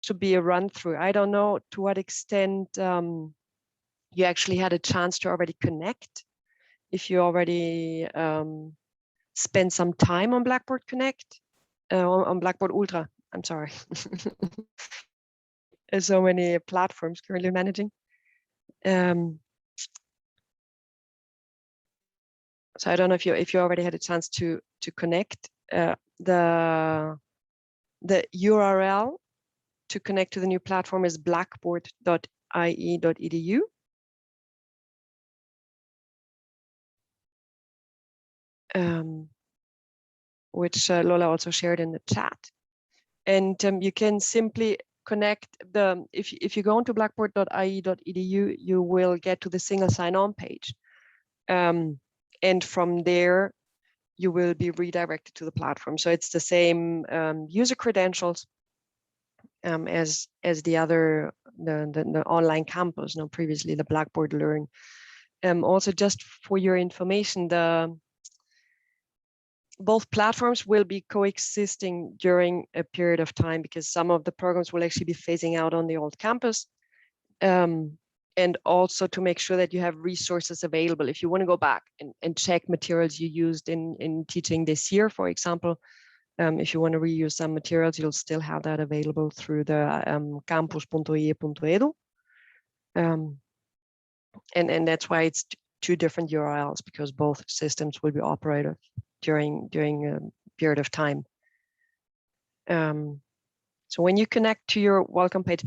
to be a run through. I don't know to what extent you actually had a chance to already connect. If you already spend some time on Blackboard Connect, on Blackboard Ultra, I'm sorry. There's so many platforms currently managing. So I don't know if you already had a chance to connect. The URL to connect to the new platform is blackboard.ie.edu. Which Lola also shared in the chat. And you can simply connect if you go into blackboard.ie.edu, you will get to the single sign-on page. And from there, you will be redirected to the platform. So it's the same user credentials as the other, the online campus, previously the Blackboard Learn. Also, just for your information, both platforms will be coexisting during a period of time, because some of the programs will actually be phasing out on the old campus. And also to make sure that you have resources available. If you want to go back and check materials you used in teaching this year, for example, if you want to reuse some materials, you'll still have that available through the campus.oie.edu. And that's why it's two different URLs, because both systems will be operated during a period of time. So when you connect to your welcome page,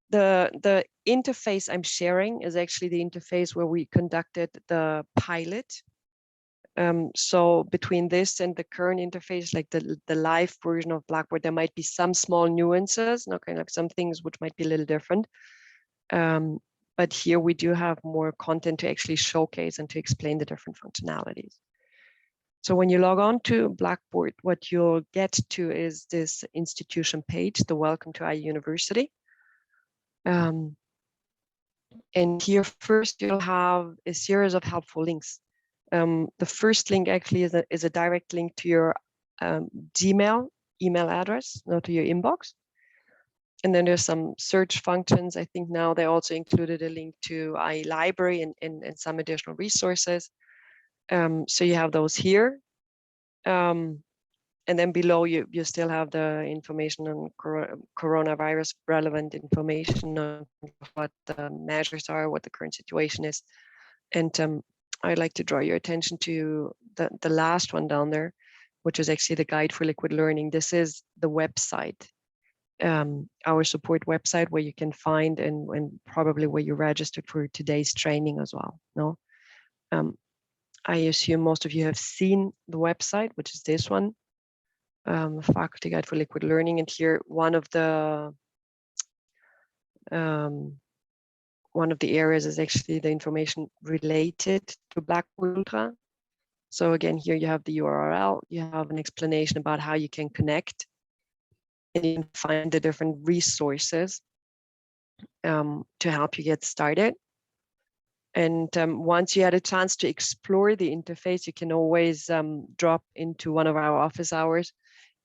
the interface I'm sharing is actually the interface where we conducted the pilot. So between this and the current interface, like the live version of Blackboard, there might be some small nuances, kind of like some things which might be a little different. But here we do have more content to actually showcase and to explain the different functionalities. So when you log on to Blackboard, what you'll get to is this institution page, the Welcome to IE University. And here first you'll have a series of helpful links. The first link actually is a direct link to your Gmail email address, to your inbox. And then there's some search functions. I think now they also included a link to IE Library and some additional resources. So you have those here. And then below you still have the information on coronavirus relevant information on what the measures are, what the current situation is. And I'd like to draw your attention to the last one down there, which is actually the Guide for Liquid Learning. This is the website, our support website, where you can find and probably where you registered for today's training as well. I assume most of you have seen the website, which is this one, Faculty Guide for Liquid Learning. And here one of the areas is actually the information related to Blackboard Ultra. So again, here you have the URL, you have an explanation about how you can connect, and you can find the different resources to help you get started. And once you had a chance to explore the interface, you can always drop into one of our office hours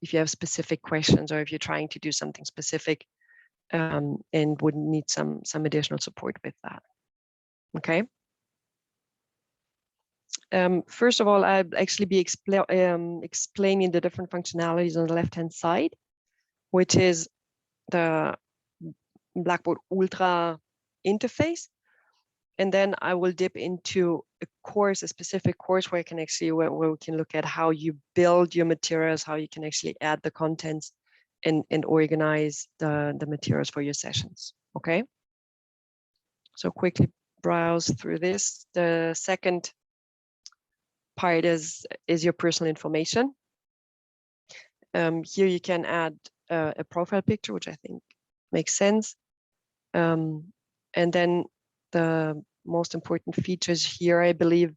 if you have specific questions, or if you're trying to do something specific and would need some additional support with that. Okay. First of all, I'll actually be explaining the different functionalities on the left-hand side, which is the Blackboard Ultra interface. And then I will dip into a specific course where where we can look at how you build your materials, how you can actually add the contents and organize the materials for your sessions. Okay. So quickly browse through this. The second part is your personal information. Here you can add a profile picture, which I think makes sense. And then the most important features here, I believe,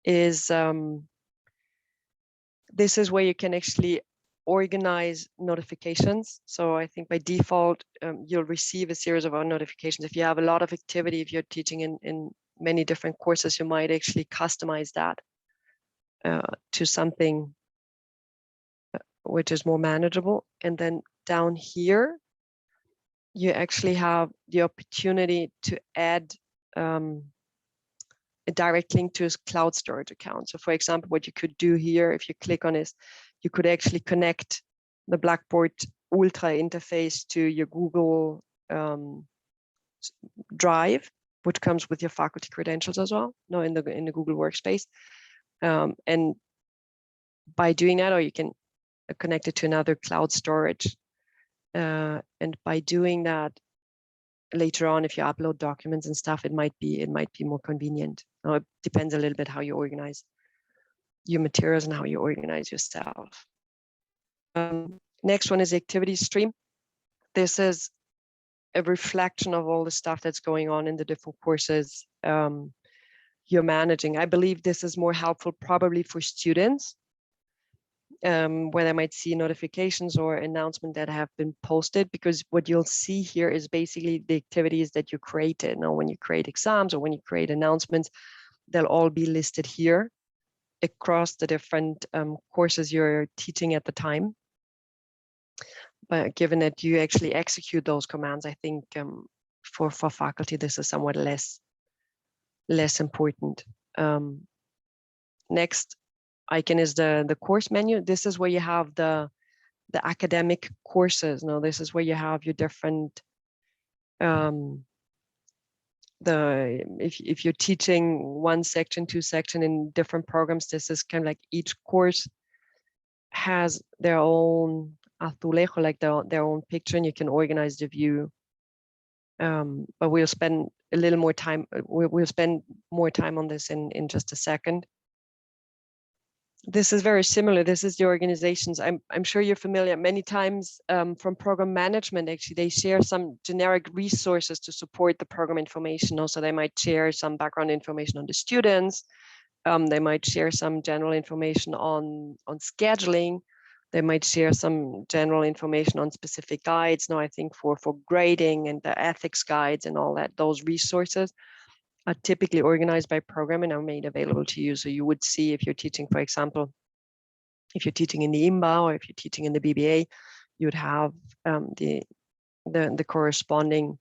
is this is where you can actually organize notifications. So I think by default, you'll receive a series of notifications. If you have a lot of activity, if you're teaching in many different courses, you might actually customize that to something which is more manageable. And then down here, you actually have the opportunity to add a direct link to his cloud storage account. So for example, what you could do here, if you click on this, you could actually connect the Blackboard Ultra interface to your Google Drive, which comes with your faculty credentials as well, no, in the Google Workspace. And by doing that, or you can connect it to another cloud storage. And by doing that, later on, if you upload documents and stuff, it might be more convenient. It depends a little bit how you organize your materials and how you organize yourself. Next one is the activity stream. This is a reflection of all the stuff that's going on in the different courses you're managing. I believe this is more helpful probably for students, where they might see notifications or announcements that have been posted, because what you'll see here is basically the activities that you created. Now, when you create exams or when you create announcements, they'll all be listed here across the different courses you're teaching at the time. But given that you actually execute those commands, I think for faculty, this is somewhat less important. Next icon is the course menu. This is where you have the academic courses. Now, this is where you have your different if you're teaching one section, two section in different programs, this is kind of like each course has their own azulejo, like their own picture, and you can organize the view. But we'll spend a little more time. We'll spend more time on this in just a second. This is very similar. This is the organizations. I'm sure you're familiar. Many times from program management, actually, they share some generic resources to support the program information. Also, they might share some background information on the students. They might share some general information on scheduling. They might share some general information on specific guides. Now, I think for grading and the ethics guides and all that, those resources are typically organized by program and are made available to you. So you would see, if you're teaching, for example, if you're teaching in the IMBA or if you're teaching in the BBA, you'd have the corresponding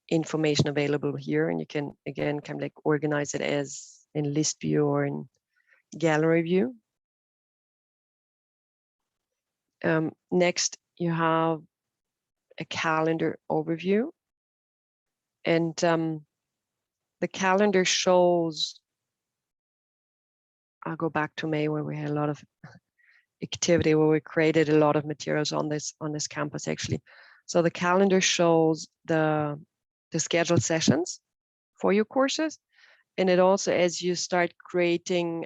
information available here, and you can again kind of like organize it as in list view or in gallery view. Next, you have a calendar overview, and the calendar shows, I'll go back to May, where we had a lot of activity, where we created a lot of materials on this campus actually. So the calendar shows the scheduled sessions for your courses, and it also, as you start creating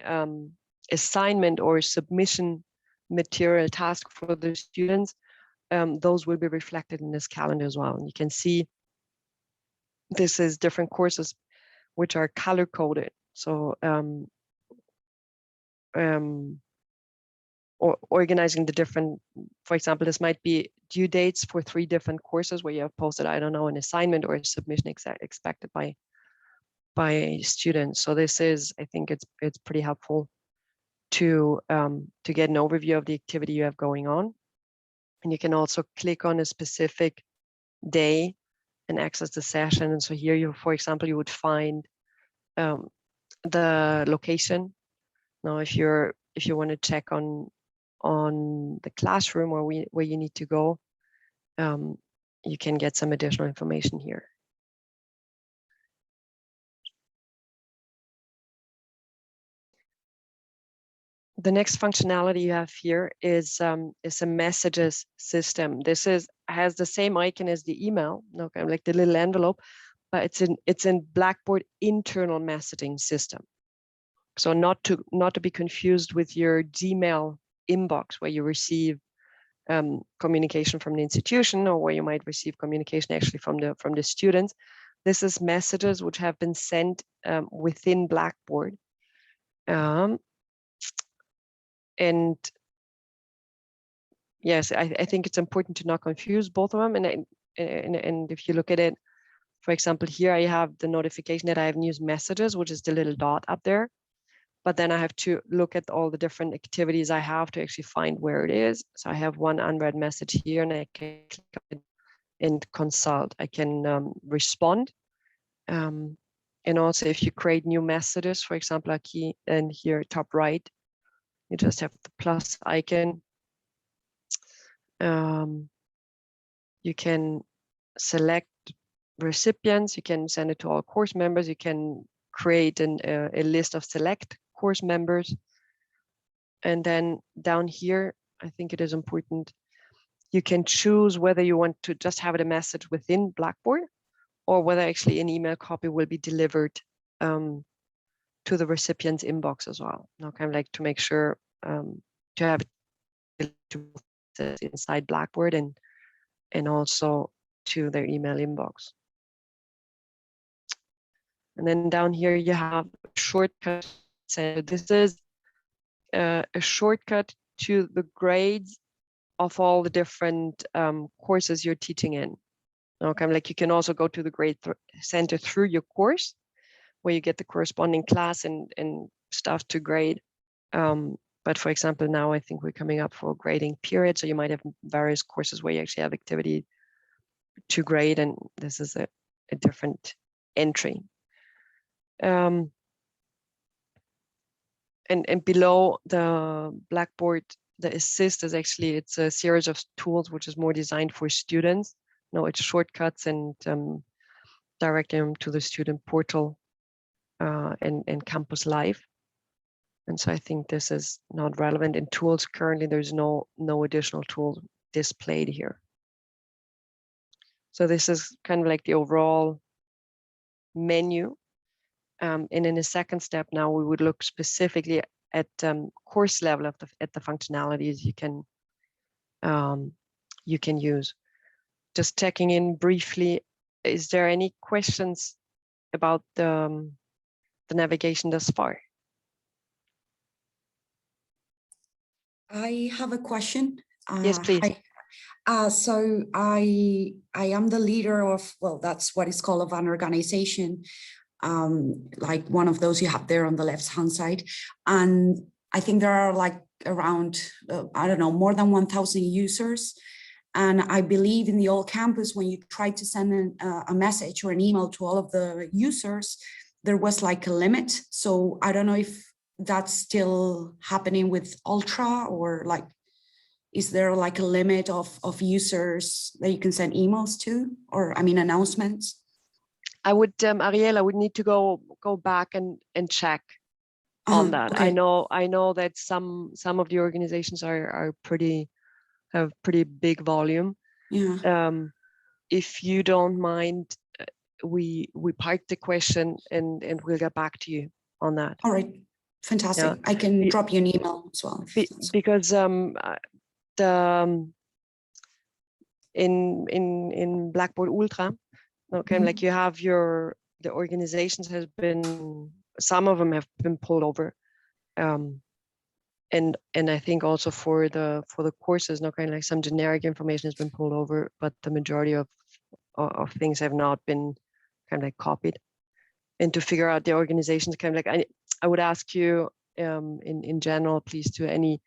assignment or submission material task for the students, those will be reflected in this calendar as well. And you can see this is different courses which are color coded. So or organizing the different, for example, this might be due dates for 3 different courses where you have posted, I don't know, an assignment or a submission expected by students. So this is, I think it's pretty helpful to get an overview of the activity you have going on. And you can also click on a specific day and access the session. And so here you, for example, you would find the location. Now, if you want to check on the classroom or where you need to go, you can get some additional information here. The next functionality you have here is a messages system. This has the same icon as the email, okay, like the little envelope, but it's in Blackboard internal messaging system. So not to be confused with your Gmail inbox, where you receive communication from the institution, or where you might receive communication actually from the students. This is messages which have been sent within Blackboard. And yes, I think it's important to not confuse both of them. And if you look at it, for example, here I have the notification that I have news messages, which is the little dot up there. But then I have to look at all the different activities I have to actually find where it is. So I have one unread message here, and I can click on it and consult. I can respond. And also if you create new messages, for example, aquí and here top right, you just have the plus icon. You can select recipients, you can send it to all course members, you can create a list of select course members. And then down here, I think it is important, you can choose whether you want to just have a message within Blackboard or whether actually an email copy will be delivered to the recipient's inbox as well. Now, kind of like to make sure to have it inside Blackboard and also to their email inbox. And then down here you have a shortcut. So this is a shortcut to the grades of all the different courses you're teaching in. Okay, like you can also go to the grade center through your course, where you get the corresponding class and stuff to grade. But for example, now I think we're coming up for a grading period, so you might have various courses where you actually have activity to grade, and this is a different entry. And below the Blackboard, the assist is actually, it's a series of tools which is more designed for students. No, it's shortcuts and directing them to the student portal and Campus Live. And so I think this is not relevant in tools. Currently, there's no additional tools displayed here. So this is kind of like the overall menu. And in a second step now, we would look specifically at course level at the functionalities you can use. Just checking in briefly, is there any questions about the navigation thus far? I have a question. Yes, please. So I am the leader of, well, that's what is called of an organization, like one of those you have there on the left-hand side. And I think there are like around, I don't know, more than 1,000 users. And I believe in the old campus, when you tried to send a message or an email to all of the users, there was like a limit. So I don't know if that's still happening with Ultra, or like, is there like a limit of users that you can send emails to, or I mean announcements? I would, Ariel, I would need to go back and check on that. Okay. I know that some of the organizations have pretty big volume. Yeah. If you don't mind, we park the question and we'll get back to you on that. All right. Fantastic. Yeah. I can drop you an email as well. Because in Blackboard Ultra, okay, like you have the organizations has been, some of them have been pulled over, and I think also for the courses, no, kind of like some generic information has been pulled over, but the majority of things have not been kind of like copied. And to figure out the organizations, kind of like I would ask you in general, please, to any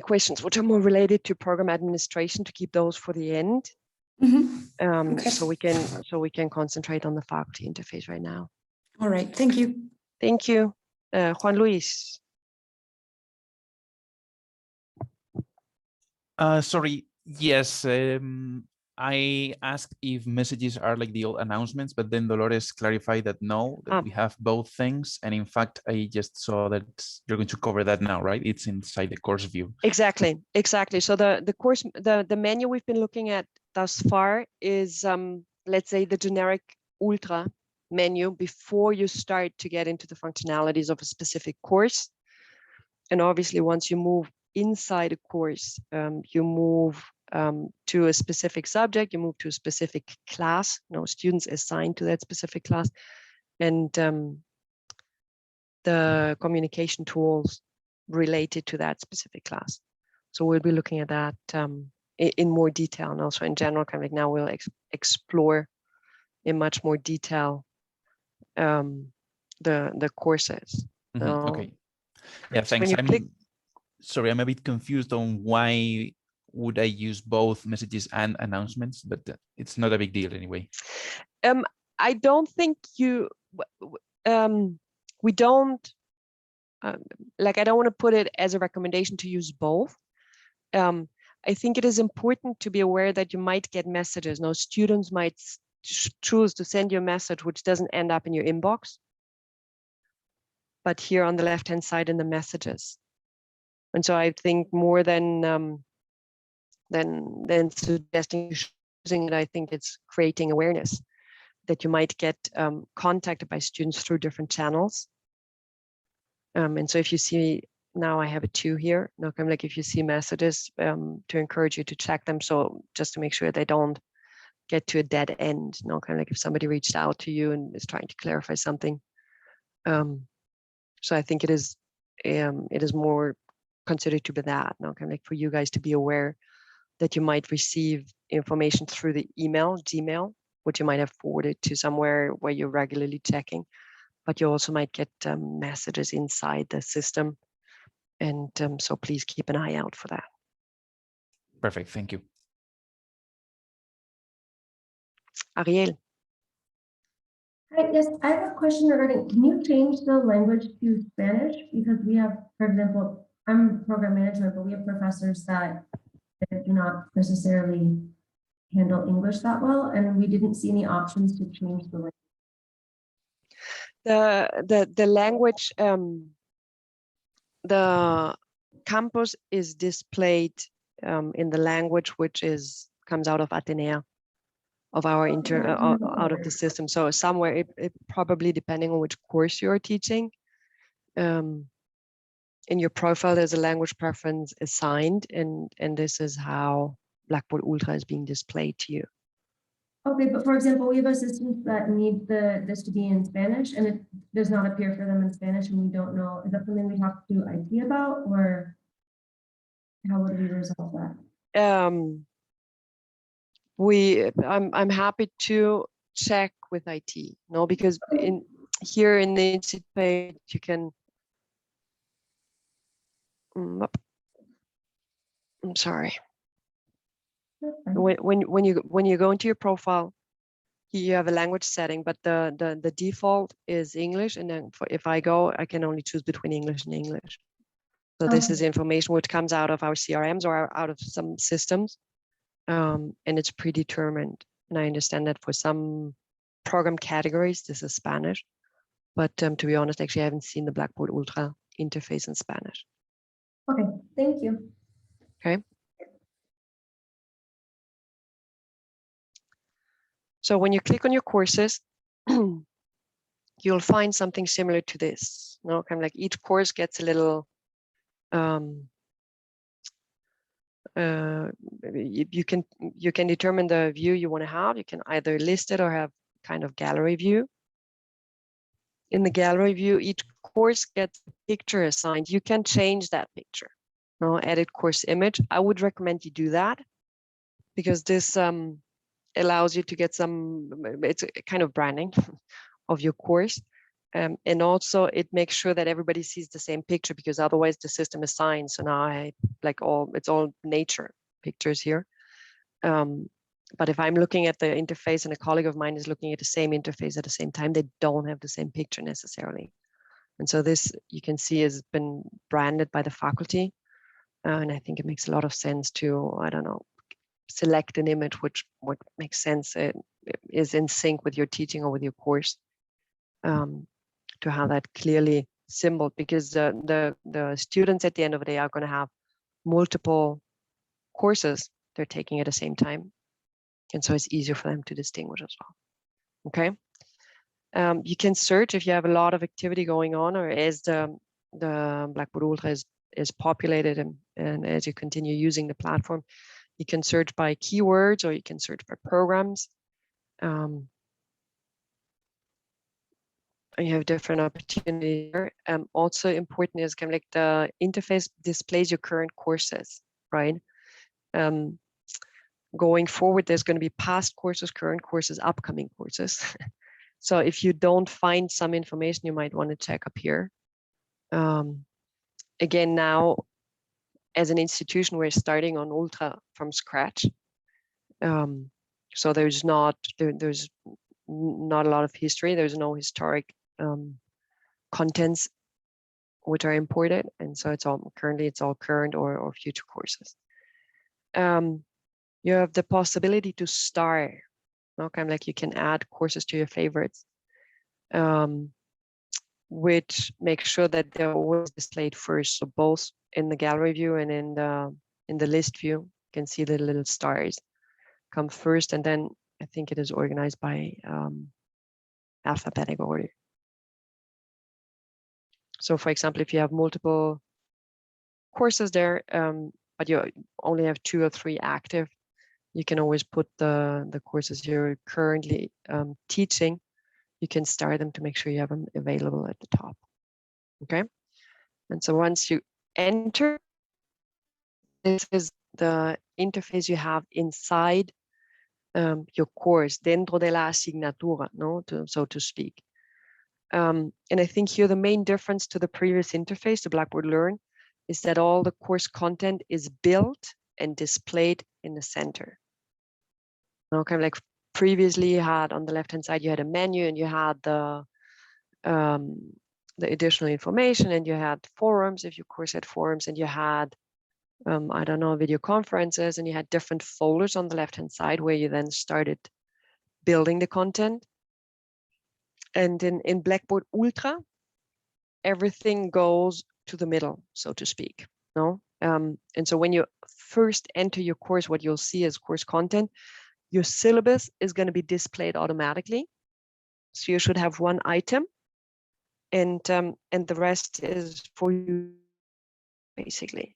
questions which are more related to program administration, to keep those for the end. Okay. So we can concentrate on the faculty interface right now. All right, thank you. Thank you. Juan Luis. Sorry, yes, I asked if messages are like the old announcements, but then Dolores clarified that no, that we have both things. And in fact, I just saw that you're going to cover that now, right? It's inside the course view. Exactly. So the course, the menu we've been looking at thus far is, let's say, the generic Ultra menu before you start to get into the functionalities of a specific course. And obviously, once you move inside a course, you move to a specific subject, you move to a specific class, students assigned to that specific class, and the communication tools related to that specific class. So we'll be looking at that in more detail, and also in general, kind of like now we'll explore in much more detail the courses. Okay. Yeah, thanks. Sorry, I'm a bit confused on why would I use both messages and announcements? But it's not a big deal anyway. I don't think we don't, like, I don't want to put it as a recommendation to use both. I think it is important to be aware that you might get messages. Now, students might choose to send you a message which doesn't end up in your inbox, but here on the left-hand side in the messages. And so I think more than suggesting using it, I think it's creating awareness that you might get contacted by students through different channels. And so if you see, now I have a 2 here, now I'm like, if you see messages, to encourage you to check them. So just to make sure they don't get to a dead end, you know, kind of like if somebody reached out to you and is trying to clarify something. So I think it is more considered to be that, you know, kind of like for you guys to be aware that you might receive information through the email, Gmail, which you might have forwarded to somewhere where you're regularly checking, but you also might get messages inside the system. And so please keep an eye out for that. Perfect, thank you. Ariel. Hi, yes, I have a question regarding, can you change the language to Spanish? Because we have, for example, I'm program management, but we have professors that do not necessarily handle English that well, and we didn't see any options to change the language. The language, the campus is displayed in the language which comes out of Atenea, of our out of the system. So somewhere it probably, depending on which course you're teaching, in your profile there's a language preference assigned, and this is how Blackboard Ultra is being displayed to you. Okay, but for example, we have assistants that need this to be in Spanish, and it does not appear for them in Spanish, and we don't know, is that something we talk to IT about, or how would we resolve that? I'm happy to check with IT, no, because in here in the Institute page you can. I'm sorry. When you go into your profile, you have a language setting, but the default is English, and then if I go, I can only choose between English and English. So this is information which comes out of our CRMs or out of some systems, and it's predetermined. And I understand that for some program categories, this is Spanish, but to be honest, actually, I haven't seen the Blackboard Ultra interface in Spanish. Okay, thank you. Okay. So when you click on your courses, you'll find something similar to this. You know, kind of like each course gets a little. You can determine the view you want to have. You can either list it or have kind of gallery view. In the gallery view, each course gets a picture assigned. You can change that picture. No, edit course image. I would recommend you do that, because this allows you to get some. It's a kind of branding of your course. And also it makes sure that everybody sees the same picture, because otherwise the system assigns. So now it's all nature pictures here. But if I'm looking at the interface and a colleague of mine is looking at the same interface at the same time, they don't have the same picture necessarily. And so this, you can see, has been branded by the faculty. And I think it makes a lot of sense to, I don't know, select an image which makes sense, is in sync with your teaching or with your course. To have that clearly symboled, because the students at the end of the day are going to have multiple courses they're taking at the same time, and so it's easier for them to distinguish as well. Okay, you can search if you have a lot of activity going on, or as the Blackboard Ultra is populated, and as you continue using the platform, you can search by keywords or you can search by programs. You have different opportunities here. Also important is kind of like the interface displays your current courses, right? Going forward, there's going to be past courses, current courses, upcoming courses. So if you don't find some information, you might want to check up here. Again, now as an institution, we're starting on Ultra from scratch. So there's not there's not a lot of history. There's no historic contents which are imported, and so it's all current or future courses. You have the possibility to star. Okay, like you can add courses to your favorites, which makes sure that they're always displayed first. So both in the gallery view and in the list view, you can see the little stars come first, and then I think it is organized by alphabetic order. So for example, if you have multiple courses there, but you only have 2 or 3 active, you can always put the courses you're currently teaching. You can star them to make sure you have them available at the top. Okay. And so once you enter, this is the interface you have inside your course, dentro de la asignatura, no, so to speak. And I think here the main difference to the previous interface, the Blackboard Learn, is that all the course content is built and displayed in the center. Now, kind of like previously you had on the left-hand side, you had a menu and you had the additional information, and you had forums, if your course had forums, and you had, I don't know, video conferences, and you had different folders on the left-hand side where you then started building the content. And in Blackboard Ultra, everything goes to the middle, so to speak. No, and so when you first enter your course, what you'll see is course content. Your syllabus is going to be displayed automatically, so you should have one item, and the rest is for you, basically.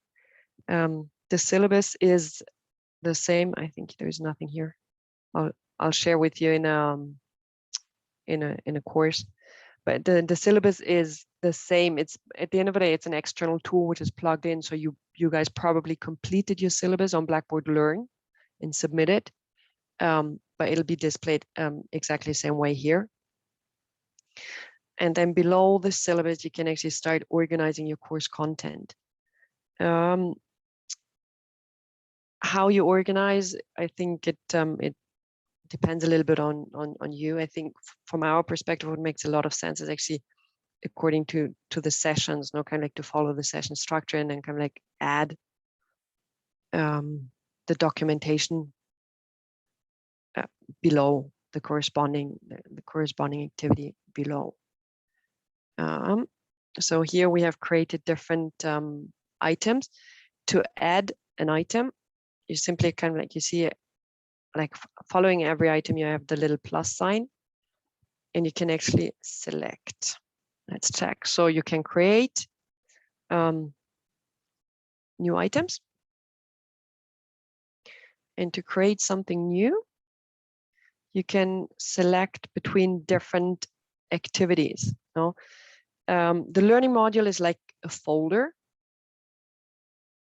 The syllabus is the same. I think there's nothing here. I'll share with you in a course, but the syllabus is the same. It's at the end of the day, it's an external tool which is plugged in. So you guys probably completed your syllabus on Blackboard Learn and submit it, but it'll be displayed exactly the same way here. And then below the syllabus, you can actually start organizing your course content. How you organize, I think it depends a little bit on you. I think from our perspective, what makes a lot of sense is actually according to the sessions, no, kind of like to follow the session structure and then kind of like add the documentation below the corresponding activity below. So here we have created different items. To add an item, you simply kind of like, you see it, like following every item, you have the little plus sign, and you can actually select. Let's check. So you can create new items. And to create something new, you can select between different activities. No? The learning module is like a folder.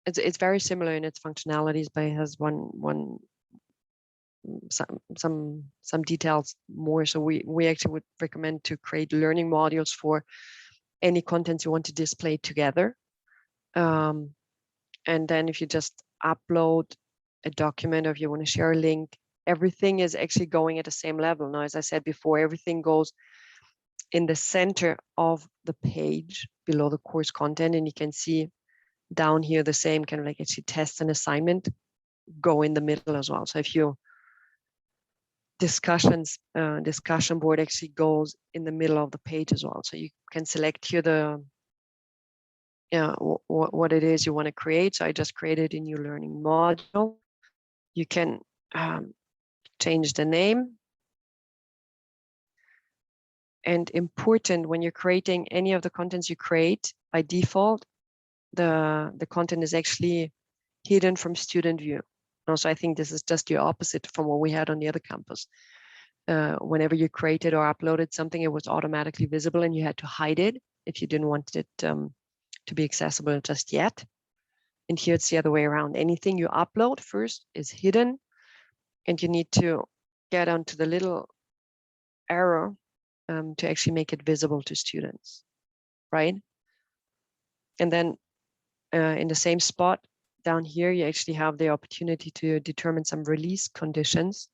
It's very similar in its functionalities, but it has some details more. So we actually would recommend to create learning modules for any contents you want to display together. And then if you just upload a document, or if you want to share a link, everything is actually going at the same level. Now, as I said before, everything goes in the center of the page below the course content, and you can see down here the same kind of like actually test and assignment go in the middle as well. So if you discussion board actually goes in the middle of the page as well. So you can select here the what it is you want to create. So I just created a new learning module. You can change the name. And important, when you're creating any of the contents you create, by default, the content is actually hidden from student view. Also, I think this is just the opposite from what we had on the other campus. Whenever you created or uploaded something, it was automatically visible and you had to hide it if you didn't want it to be accessible just yet. And here it's the other way around. Anything you upload first is hidden, and you need to get onto the little arrow to actually make it visible to students, right? And then in the same spot, down here, you actually have the opportunity to determine some release conditions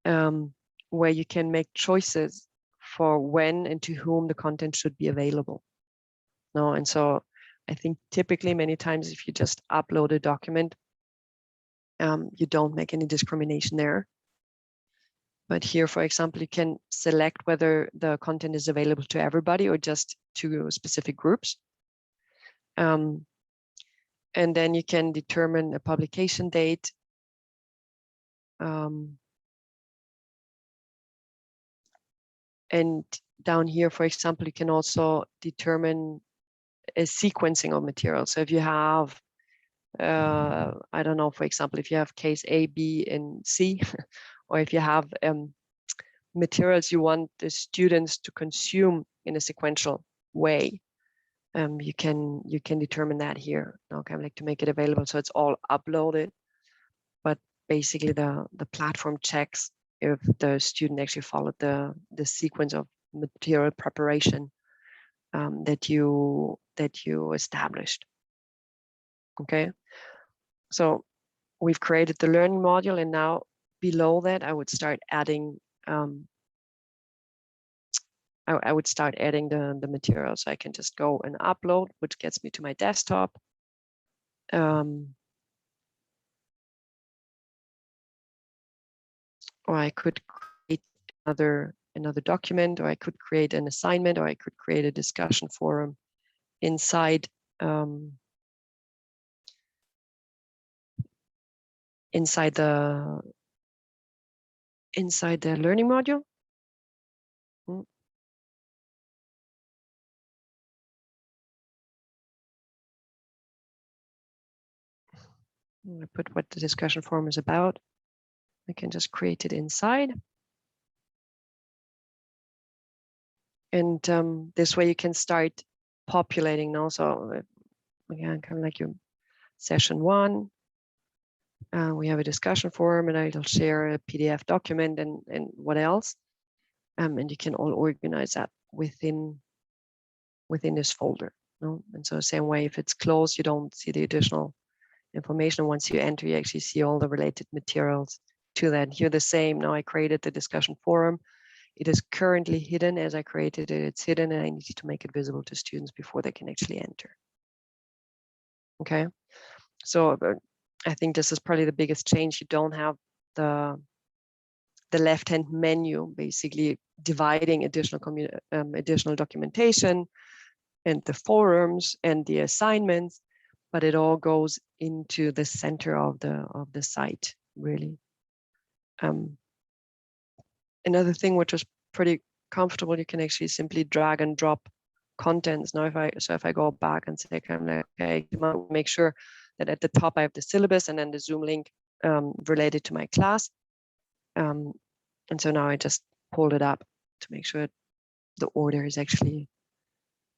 where you can make choices for when and to whom the content should be available. No, and so I think typically many times if you just upload a document, you don't make any discrimination there. But here, for example, you can select whether the content is available to everybody or just to specific groups. And then you can determine a publication date. And down here, for example, you can also determine a sequencing of material. So if you have, I don't know, for example, if you have case A, B, and C, or if you have materials you want the students to consume in a sequential way, you can determine that here. Okay, like to make it available so it's all uploaded, but basically the platform checks if the student actually followed the sequence of material preparation that you established. Okay, so we've created the learning module, and now below that I would start adding I would start adding the material. So I can just go and upload, which gets me to my desktop. Or I could create another document, or I could create an assignment, or I could create a discussion forum inside inside the learning module. I put what the discussion forum is about. I can just create it inside. And this way you can start populating now. So again, kind of like your session 1. We have a discussion forum, and I'll share a PDF document and what else. And you can all organize that within this folder. No? And so same way, if it's closed, you don't see the additional information. Once you enter, you actually see all the related materials to that. Here the same. Now I created the discussion forum. It is currently hidden as I created it. It's hidden, and I need to make it visible to students before they can actually enter. Okay, so I think this is probably the biggest change. You don't have the left-hand menu basically dividing additional documentation and the forums and the assignments, but it all goes into the center of the site, really. Another thing which is pretty comfortable, you can actually simply drag and drop contents. Now, if I go back and say, okay, make sure that at the top I have the syllabus and then the Zoom link related to my class. And so now I just pulled it up to make sure the order is actually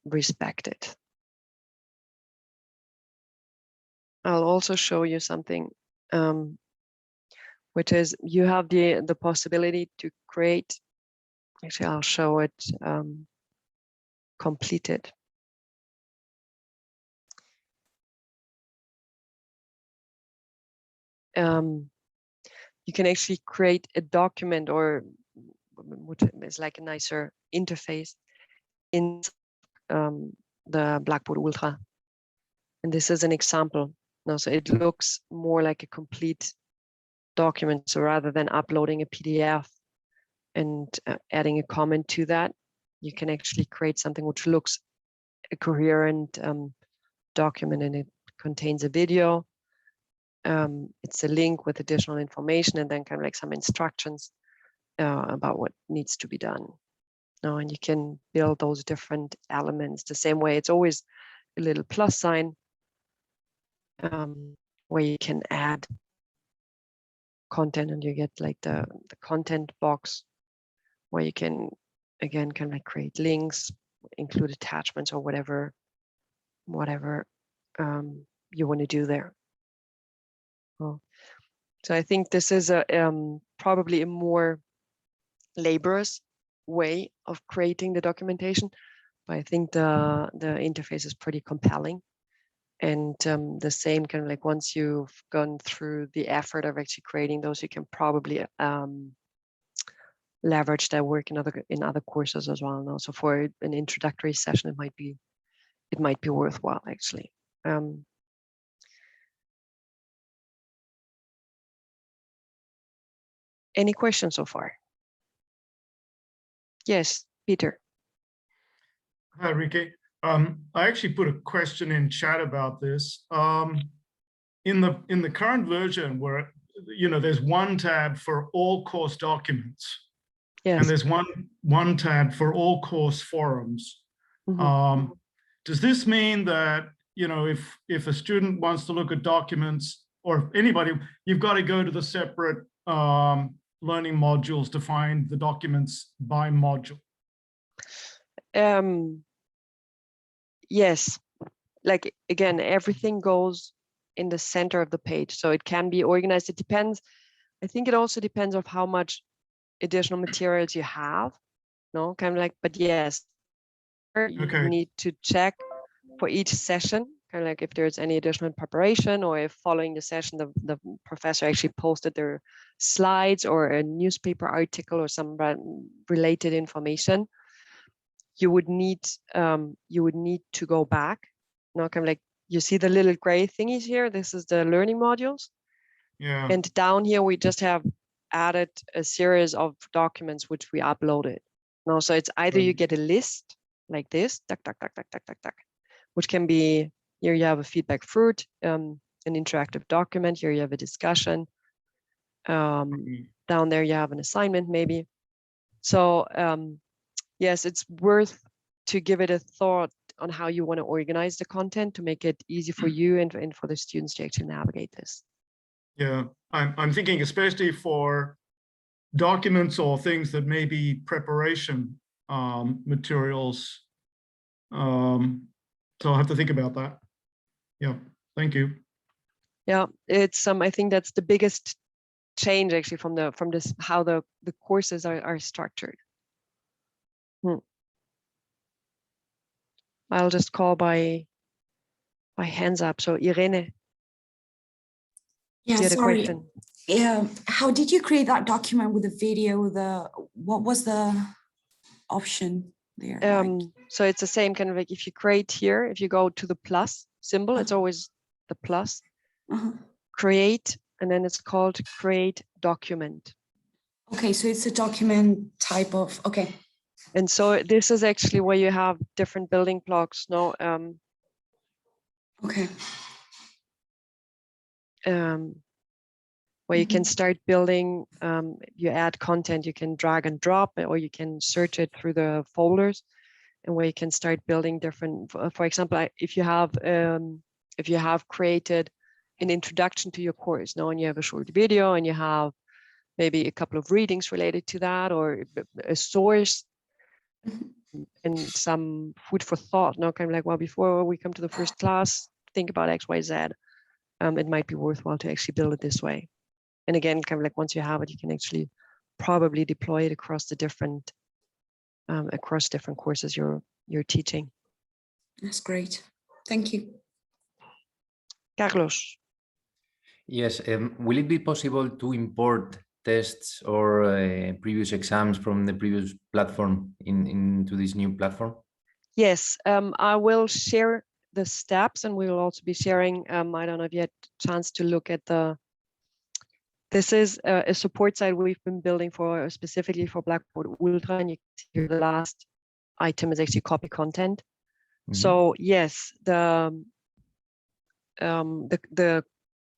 respected. I'll also show you something, which is you have the possibility to create. Actually, I'll show it completed. You can actually create a document, or which is like a nicer interface in the Blackboard Ultra. And this is an example. Now, so it looks more like a complete document. So rather than uploading a PDF and adding a comment to that, you can actually create something which looks a coherent document, and it contains a video. It's a link with additional information, and then kind of like some instructions about what needs to be done. Now, and you can build those different elements the same way. It's always a little plus sign where you can add content, and you get like the content box where you can, again, kind of like create links, include attachments, or whatever you want to do there. So I think this is a probably a more laborious way of creating the documentation, but I think the interface is pretty compelling. And the same kind of like once you've gone through the effort of actually creating those, you can probably leverage that work in other courses as well. Now, so for an introductory session, it might be worthwhile actually. Any questions so far? Yes, Peter. Hi, Enrique. I actually put a question in chat about this. In the current version, where there's one tab for all course documents, Yes. and there's one tab for all course forums. Mhm. Does this mean that if a student wants to look at documents, or anybody, you've got to go to the separate learning modules to find the documents by module? Yes, like again, everything goes in the center of the page, so it can be organized. It depends. I think it also depends on how much additional materials you have. No, kind of like, but yes, you Okay. need to check for each session, kind of like if there's any additional preparation, or if following the session, the professor actually posted their slides or a newspaper article or some related information. You would need to go back. Now, kind of like you see the little gray thingies here. This is the learning modules. Yeah. And down here, we just have added a series of documents which we uploaded. Now, so it's either you get a list like this, which can be, here you have a feedback fruit, an interactive document. Here you have a discussion. Down there you have an assignment maybe. So yes, it's worth to give it a thought on how you want to organize the content to make it easy for you and for the students to actually navigate this. Yeah, I'm thinking especially for documents or things that may be preparation materials. So I'll have to think about that. Yeah, thank you. Yeah, it's I think that's the biggest change actually from this how the courses are structured. I'll just call by hands up. So Irene, Yeah, you had a sorry. question. Yeah, how did you create that document with the video? What was the option there? So it's the same kind of like if you create here, if you go to the plus symbol, it's always the plus. Create, and then it's called create document. Okay, so it's a document type of, okay. And so this is actually where you have different building blocks. No, Okay. Where you can start building, you add content, you can drag and drop, or you can search it through the folders, and where you can start building different, for example, if you have created an introduction to your course, now, and you have a short video and you have maybe a couple of readings related to that, or a source and some food for thought, now kind of like, well, before we come to the first class, think about X, Y, Z. It might be worthwhile to actually build it this way. And again, kind of like once you have it, you can actually probably deploy it across the different courses you're teaching. That's great. Thank you. Carlos. Yes, will it be possible to import tests or previous exams from the previous platform into this new platform? Yes, I will share the steps, and we will also be sharing, I don't know if you had a chance to look at this is a support site we've been building for specifically for Blackboard Ultra, and you can see here the last item is actually copy content. So yes, the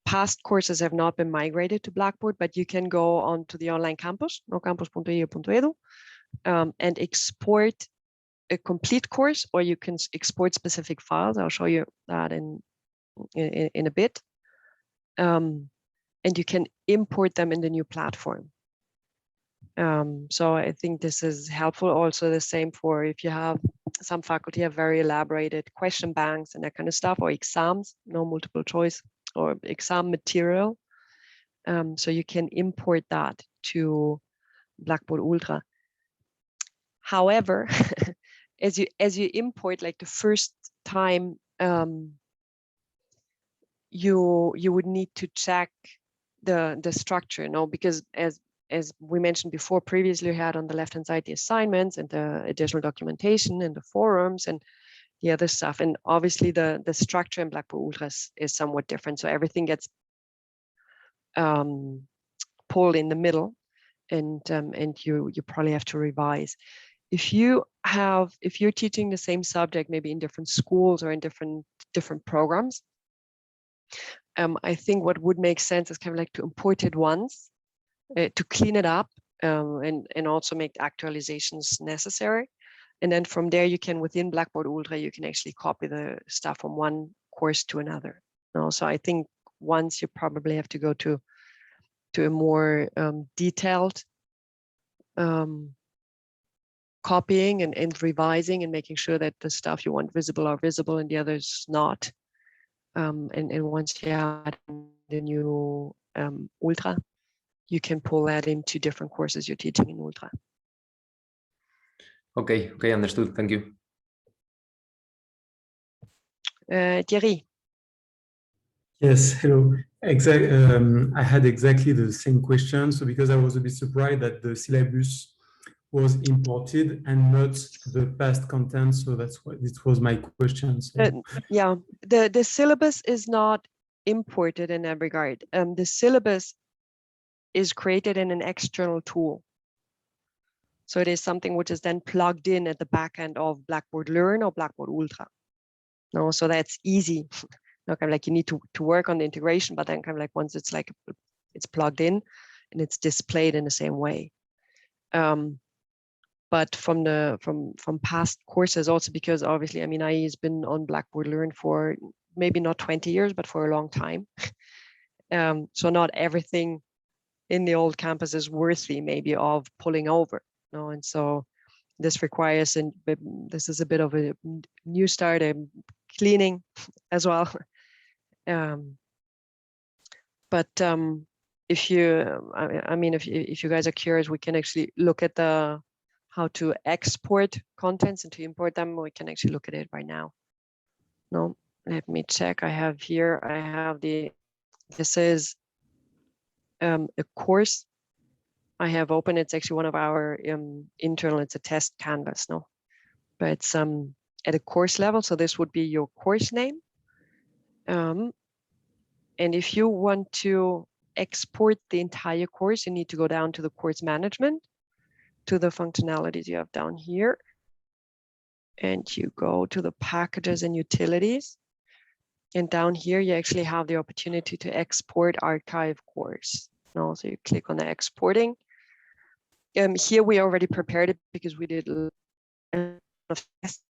past courses have not been migrated to Blackboard, but you can go onto the online campus, nocampus.eu.edu, and export a complete course, or you can export specific files. I'll show you that in a bit. And you can import them in the new platform. So I think this is helpful. Also the same for if you have some faculty have very elaborated question banks and that kind of stuff, or exams, no multiple choice or exam material. So you can import that to Blackboard Ultra. However, as you import, like the first time you would need to check the structure, no, because as we mentioned before, previously you had on the left hand side the assignments and the additional documentation and the forums and the other stuff, and obviously the structure in Blackboard Ultra is somewhat different, so everything gets pulled in the middle, and you probably have to revise. If you're teaching the same subject, maybe in different schools or in different programs, I think what would make sense is kind of like to import it once, to clean it up, and also make actualizations necessary. And then from there, you can, within Blackboard Ultra, you can actually copy the stuff from one course to another. So I think once you probably have to go to a more detailed copying and revising and making sure that the stuff you want visible are visible and the others not. And once you add the new Ultra, you can pull that into different courses you're teaching in Ultra. Okay, understood. Thank you. Thierry. Yes, hello. I had exactly the same question. So because I was a bit surprised that the syllabus was imported and not the past content. So that's what it was my question. So. Yeah, the syllabus is not imported in that regard. The syllabus is created in an external tool. So it is something which is then plugged in at the back end of Blackboard Learn or Blackboard Ultra. No, so that's easy. Kind of like you need to work on the integration, but then kind of like once it's like it's plugged in and it's displayed in the same way. But from past courses also, because obviously, I mean, IE has been on Blackboard Learn for maybe not 20 years, but for a long time. So not everything in the old campus is worthy maybe of pulling over. No, and so this requires, and this is a bit of a new start, cleaning as well. But if you, I mean, if you guys are curious, we can actually look at how to export contents and to import them. We can actually look at it right now. No, let me check. I have this is a course I have open. It's actually one of our internal, it's a test canvas, no? But it's at a course level. So this would be your course name. And if you want to export the entire course, you need to go down to the course management, to the functionalities you have down here. And you go to the packages and utilities. And down here, you actually have the opportunity to export archive course. No, so you click on the exporting. Here we already prepared it because we did a lot of tests.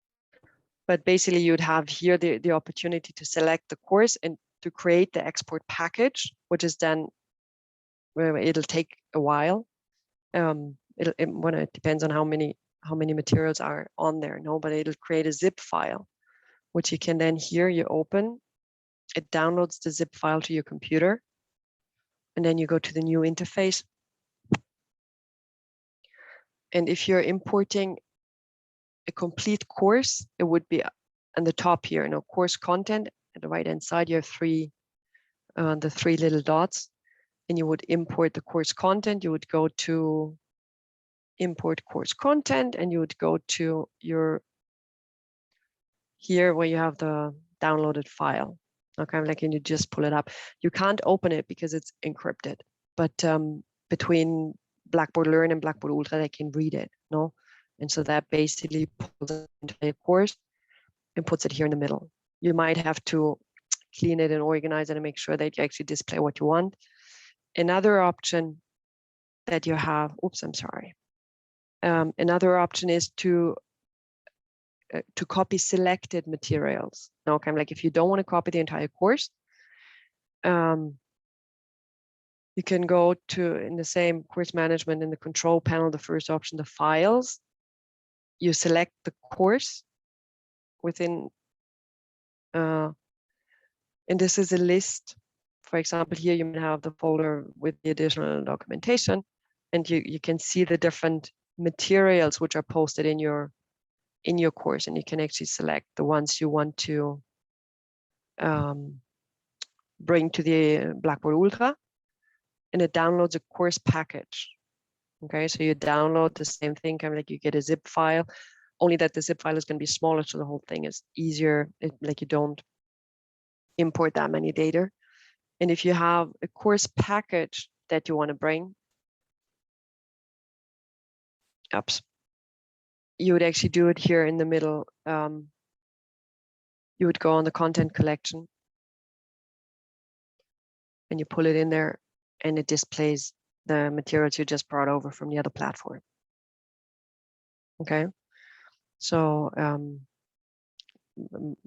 But basically you'd have here the opportunity to select the course and to create the export package, which is then, it'll take a while. It depends on how many materials are on there, no, but it'll create a zip file, which you can then here you open, it downloads the zip file to your computer, and then you go to the new interface. And if you're importing a complete course, it would be on the top here, course content. At the right hand side, you have the three little dots, and you would import the course content. You would go to import course content, and you would go to here where you have the downloaded file. Okay, and you just pull it up. You can't open it because it's encrypted, but between Blackboard Learn and Blackboard Ultra, they can read it, no? And so that basically pulls it into a course and puts it here in the middle. You might have to clean it and organize it and make sure that you actually display what you want. Another option that you have, another option is to copy selected materials. Now, kind of like if you don't want to copy the entire course, you can go to, in the same course management, in the control panel, the first option, the files. You select the course within, and this is a list. For example, here you may have the folder with the additional documentation, and you can see the different materials which are posted in your course, and you can actually select the ones you want to bring to the Blackboard Ultra, and it downloads a course package. Okay, so you download the same thing, kind of like you get a zip file, only that the zip file is going to be smaller, so the whole thing is easier. Like you don't import that many data. And if you have a course package that you want to bring, you would actually do it here in the middle. You would go on the content collection and you pull it in there, and it displays the materials you just brought over from the other platform. Okay, so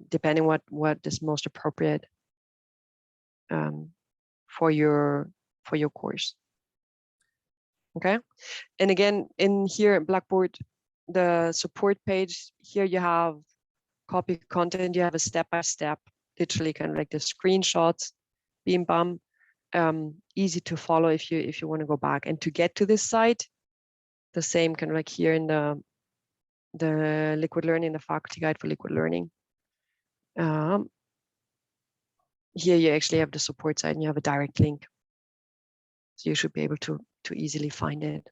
depending what is most appropriate for your course. Okay, and again, in here at Blackboard, the support page, here you have copy content, you have a step-by-step, literally kind of like the screenshots, beam bam, easy to follow if you want to go back. And to get to this site, the same kind of like here in the liquid learning, the faculty guide for liquid learning. Here you actually have the support site and you have a direct link. So you should be able to easily find it.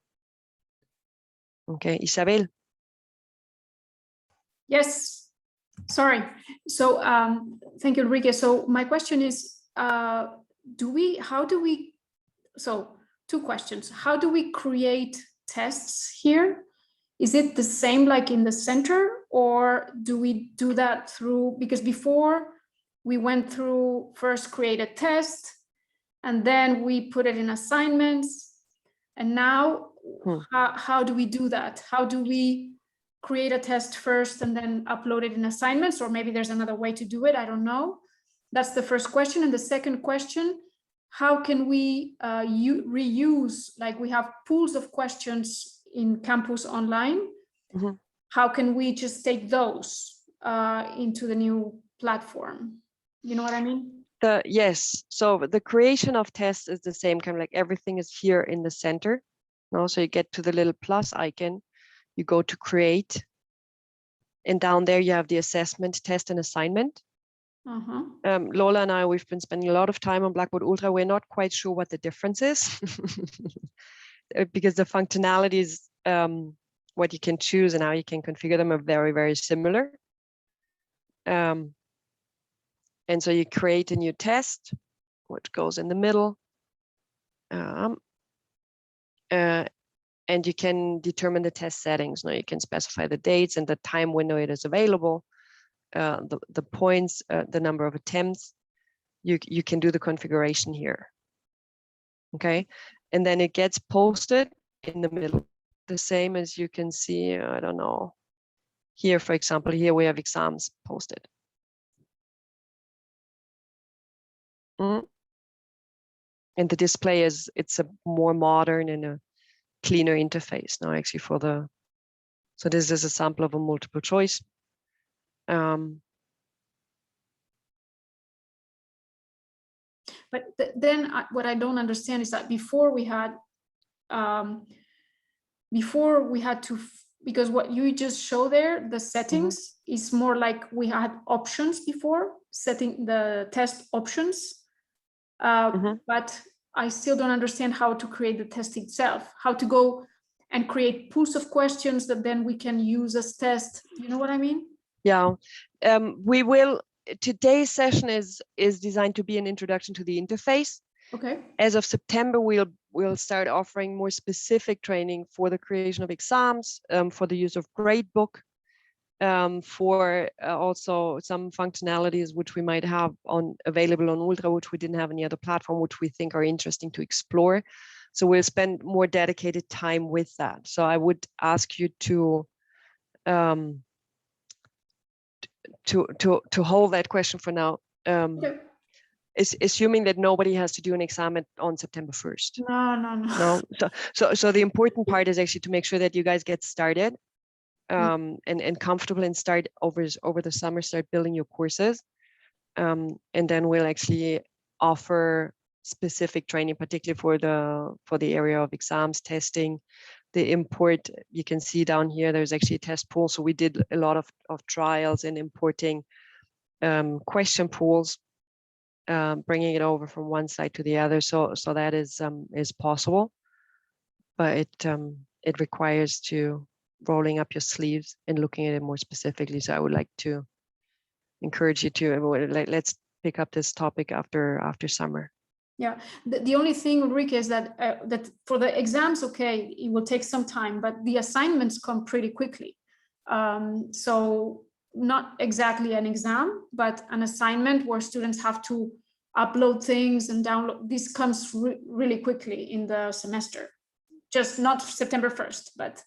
Okay, Isabel. Yes, sorry. So thank you, Enrique. So my question is, so two questions. How do we create tests here? Is it the same like in the center, or do we do that through, because before we went through first create a test and then we put it in assignments, and now how do we do that? How do we create a test first and then upload it in assignments? Or maybe there's another way to do it, I don't know. That's the first question. And the second question, how can we reuse, like we have pools of questions in Campus Online. Mm-hmm. How can we just take those into the new platform? You know what I mean? Yes, so the creation of tests is the same, kind of like everything is here in the center. No, so you get to the little plus icon, you go to create, and down there you have the assessment, test, and assignment. Lola and I, we've been spending a lot of time on Blackboard Ultra. We're not quite sure what the difference is because the functionalities, what you can choose and how you can configure them are very, very similar. And so you create a new test, which goes in the middle. And you can determine the test settings. Now you can specify the dates and the time window it is available, the points, the number of attempts. You can do the configuration here. Okay, and then it gets posted in the middle, the same as you can see. I don't know. Here, for example, here we have exams posted. And the display it's a more modern and a cleaner interface now actually for the, so this is a sample of a multiple choice. But then what I don't understand is that before we had to, because what you just show there, the settings is more like we had options before, setting the test options. But I still don't understand how to create the test itself, how to go and create pools of questions that then we can use as test. You know what I mean? Yeah, we will. Today's session is designed to be an introduction to the interface. Okay. As of September, we'll start offering more specific training for the creation of exams, for the use of gradebook, for also some functionalities which we might have available on Ultra, which we didn't have any other platform, which we think are interesting to explore. So we'll spend more dedicated time with that. So I would ask you to hold that question for now. Okay. Assuming that nobody has to do an exam on September 1st. No. So the important part is actually to make sure that you guys get started and comfortable and start over the summer, start building your courses. And then we'll actually offer specific training, particularly for the area of exams, testing, the import. You can see down here, there's actually a test pool. So we did a lot of trials in importing question pools bringing it over from one side to the other. So that is possible, but it requires to rolling up your sleeves and looking at it more specifically. So I would like to encourage you to let's pick up this topic after summer. Yeah, the only thing, Ulrike, is that that for the exams, okay, it will take some time, but the assignments come pretty quickly. So not exactly an exam, but an assignment where students have to upload things and download. This comes really quickly in the semester, just not September 1st, but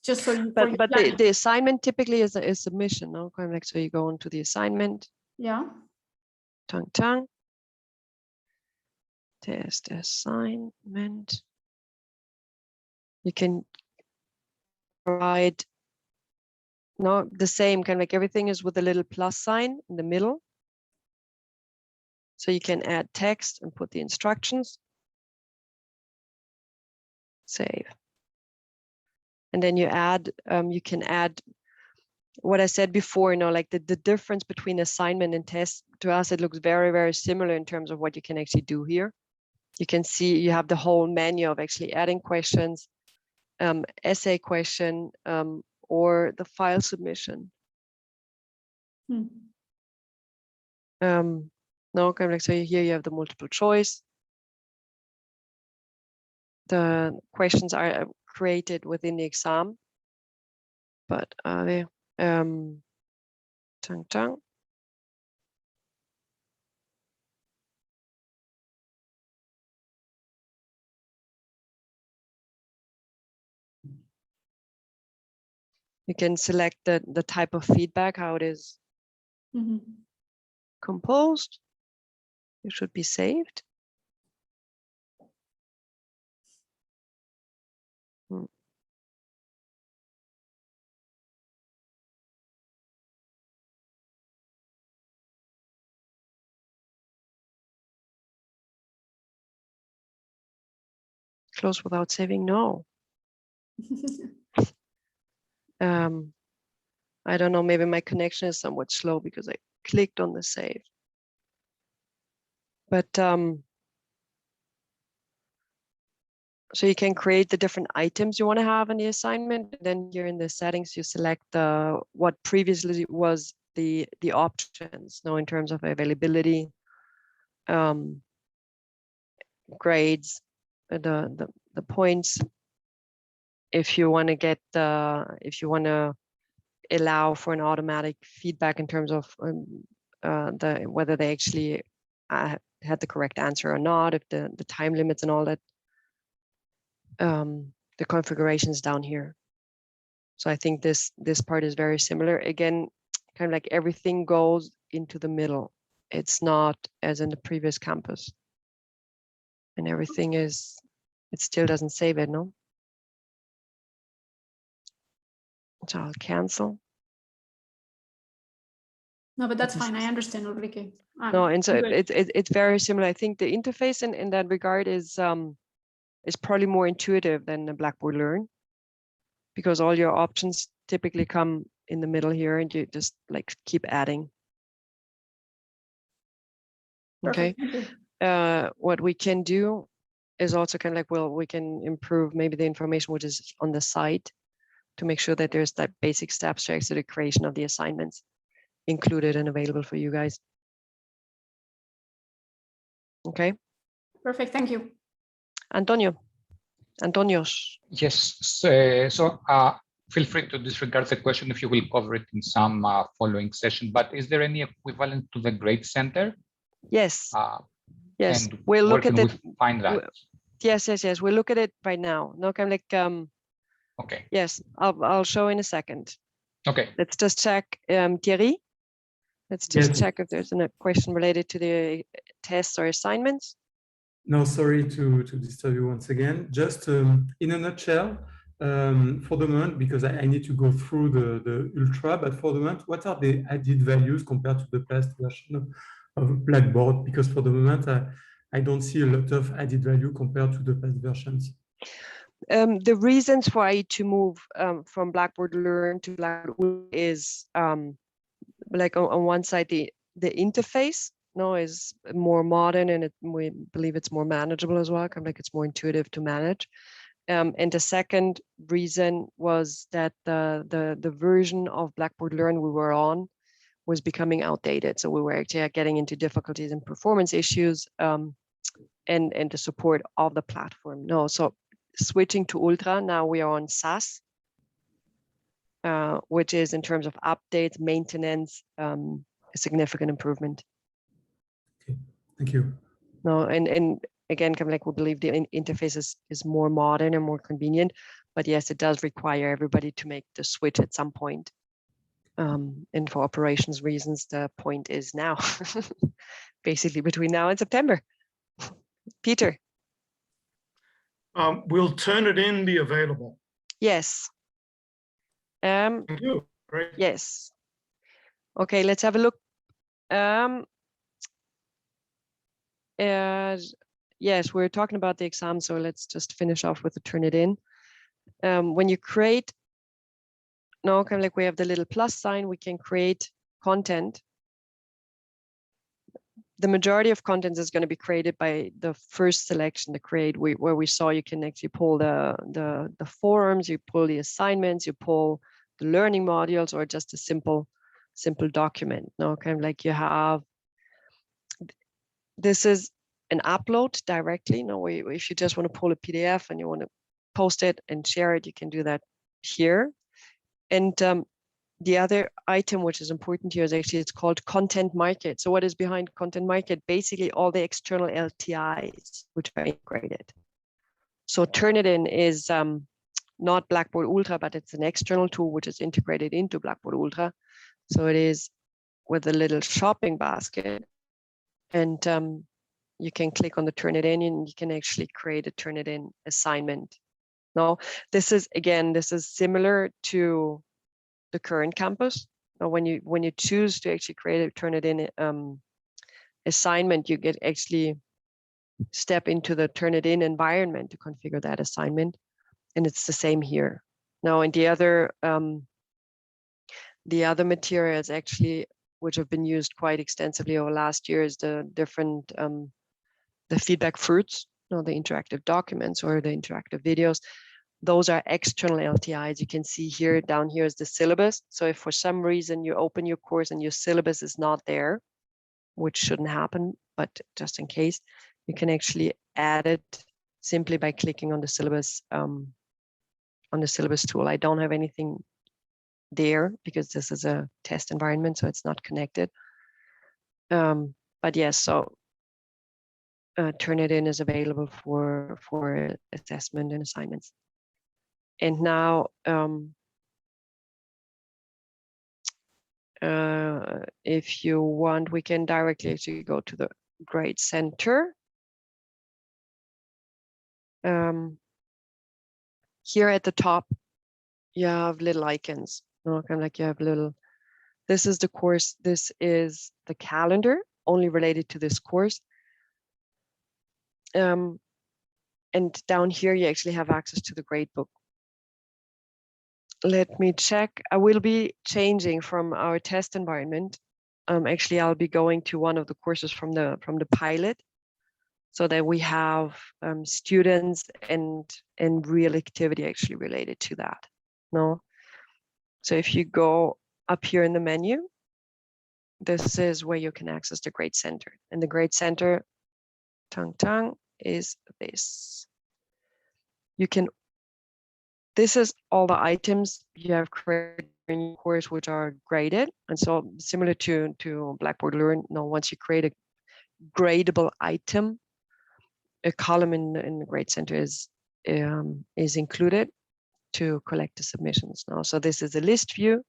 just so you. But the assignment typically is a submission, no? Kind of like, so you go into the assignment. Yeah. Tongue. Test assignment. You can provide the same kind of like everything is with a little plus sign in the middle. So you can add text and put the instructions. Save. And then you add, you can add what I said before, like the difference between assignment and test. To us, it looks very, very similar in terms of what you can actually do here. You can see you have the whole menu of actually adding questions, essay question, or the file submission. No, kind of like, so here you have the multiple choice. The questions are created within the exam, but are they tongue. You can select the type of feedback, how it is composed. It should be saved. Close without saving, no. I don't know, maybe my connection is somewhat slow because I clicked on the save. But so you can create the different items you want to have in the assignment. Then here in the settings, you select what previously was the options, in terms of availability, grades, the points. If you want to get if you want to allow for an automatic feedback in terms of whether they actually had the correct answer or not, if the time limits and all that, the configurations down here. So I think this part is very similar. Again, kind of like everything goes into the middle. It's not as in the previous campus. And everything is, it still doesn't save it, no? So I'll cancel. No, but that's fine. I understand, Ulrike. No, and so it's very similar. I think the interface in that regard is probably more intuitive than the Blackboard Learn, because all your options typically come in the middle here, and you just like keep adding. Okay. What we can do is also kind of like, well, we can improve maybe the information which is on the site to make sure that there's that basic steps to actually the creation of the assignments included and available for you guys. Okay. Perfect. Thank you. Antonios. Yes. So feel free to disregard the question if you will cover it in some following session. But is there any equivalent to the Grade Center? Yes. Yes. And We'll look at it. Find that. Yes. We'll look at it right now. No, kind of like okay. Yes, I'll show in a second. Okay. Let's just check, Thierry. Let's just check if there's a question related to the tests or assignments. No, sorry to disturb you once again. Just in a nutshell, for the moment, because I need to go through the Ultra, but for the moment, what are the added values compared to the past version of Blackboard? Because for the moment, I don't see a lot of added value compared to the past versions. The reasons why to move from Blackboard Learn to Blackboard is like on one side, the interface no, is more modern, and we believe it's more manageable as well. Kind of like it's more intuitive to manage. And the second reason was that the version of Blackboard Learn we were on was becoming outdated. So we were actually getting into difficulties and performance issues, and the support of the platform. No, so switching to Ultra, now we are on SaaS, which is in terms of updates, maintenance, a significant improvement. Okay, thank you. No, and again, kind of like we believe the interface is more modern and more convenient, but yes, it does require everybody to make the switch at some point. And for operations reasons, the point is now, basically between now and September. Peter. Will Turnitin be available? Yes. Thank you. Great. Yes. Okay, let's have a look. Yes, we're talking about the exam, so let's just finish off with the Turnitin. When you create, now kind of like we have the little plus sign, we can create content. The majority of content is going to be created by the first selection, the create, where we saw you can actually pull the forums, you pull the assignments, you pull the learning modules, or just a simple document. No, kind of like you have, this is an upload directly. No, if you just want to pull a PDF and you want to post it and share it, you can do that here. And the other item which is important here is actually, it's called Content Market. So what is behind Content Market? Basically all the external LTIs which are integrated. So Turnitin is not Blackboard Ultra, but it's an external tool which is integrated into Blackboard Ultra. So it is with a little shopping basket, and you can click on the Turnitin and you can actually create a Turnitin assignment. Now, this is similar to the current campus. Now, when you choose to actually create a Turnitin assignment, you get actually step into the Turnitin environment to configure that assignment, and it's the same here. Now, and the other materials actually, which have been used quite extensively over last year, is the different the feedback fruits, the interactive documents or the interactive videos. Those are external LTIs. You can see here, down here is the syllabus. So if for some reason you open your course and your syllabus is not there, which shouldn't happen, but just in case, you can actually add it simply by clicking on the syllabus tool. I don't have anything there because this is a test environment, so it's not connected. But yes, so Turnitin is available for assessment and assignments. And now, if you want, we can directly actually go to the Grade Center. Here at the top, you have little icons. Kind of like you have little, this is the course, this is the calendar only related to this course. And down here, you actually have access to the gradebook. Let me check. I will be changing from our test environment. Actually, I'll be going to one of the courses from the pilot, so that we have students and real activity actually related to that. No. So if you go up here in the menu, this is where you can access the Grade Center, and the Grade Center, is this. You can. This is all the items you have created in your course which are graded. And so similar to Blackboard Learn, once you create a gradable item, a column in the Grade Center is included to collect the submissions. Now, so this is a list view.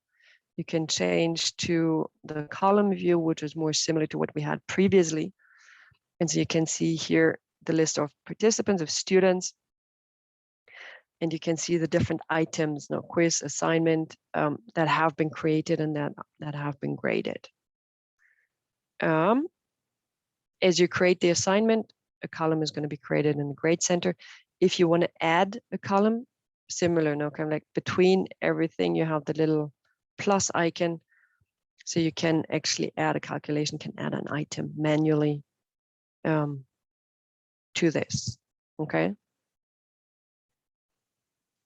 You can change to the column view, which is more similar to what we had previously. And so you can see here the list of participants, of students, and you can see the different items, quiz, assignment, that have been created and that have been graded. As you create the assignment, a column is going to be created in the Grade Center. If you want to add a column, similar, kind of like between everything, you have the little plus icon. So you can actually add a calculation, can add an item manually to this, okay?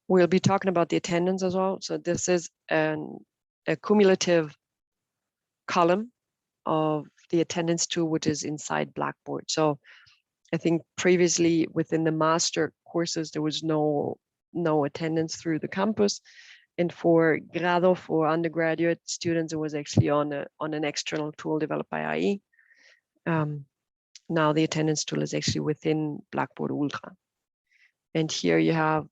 We'll be talking about the attendance as well. So this is a cumulative column of the attendance tool, which is inside Blackboard. So I think previously within the master courses, there was no attendance through the campus. And for Grado, for undergraduate students, it was actually on an external tool developed by IE. Now the attendance tool is actually within Blackboard Ultra. And here you have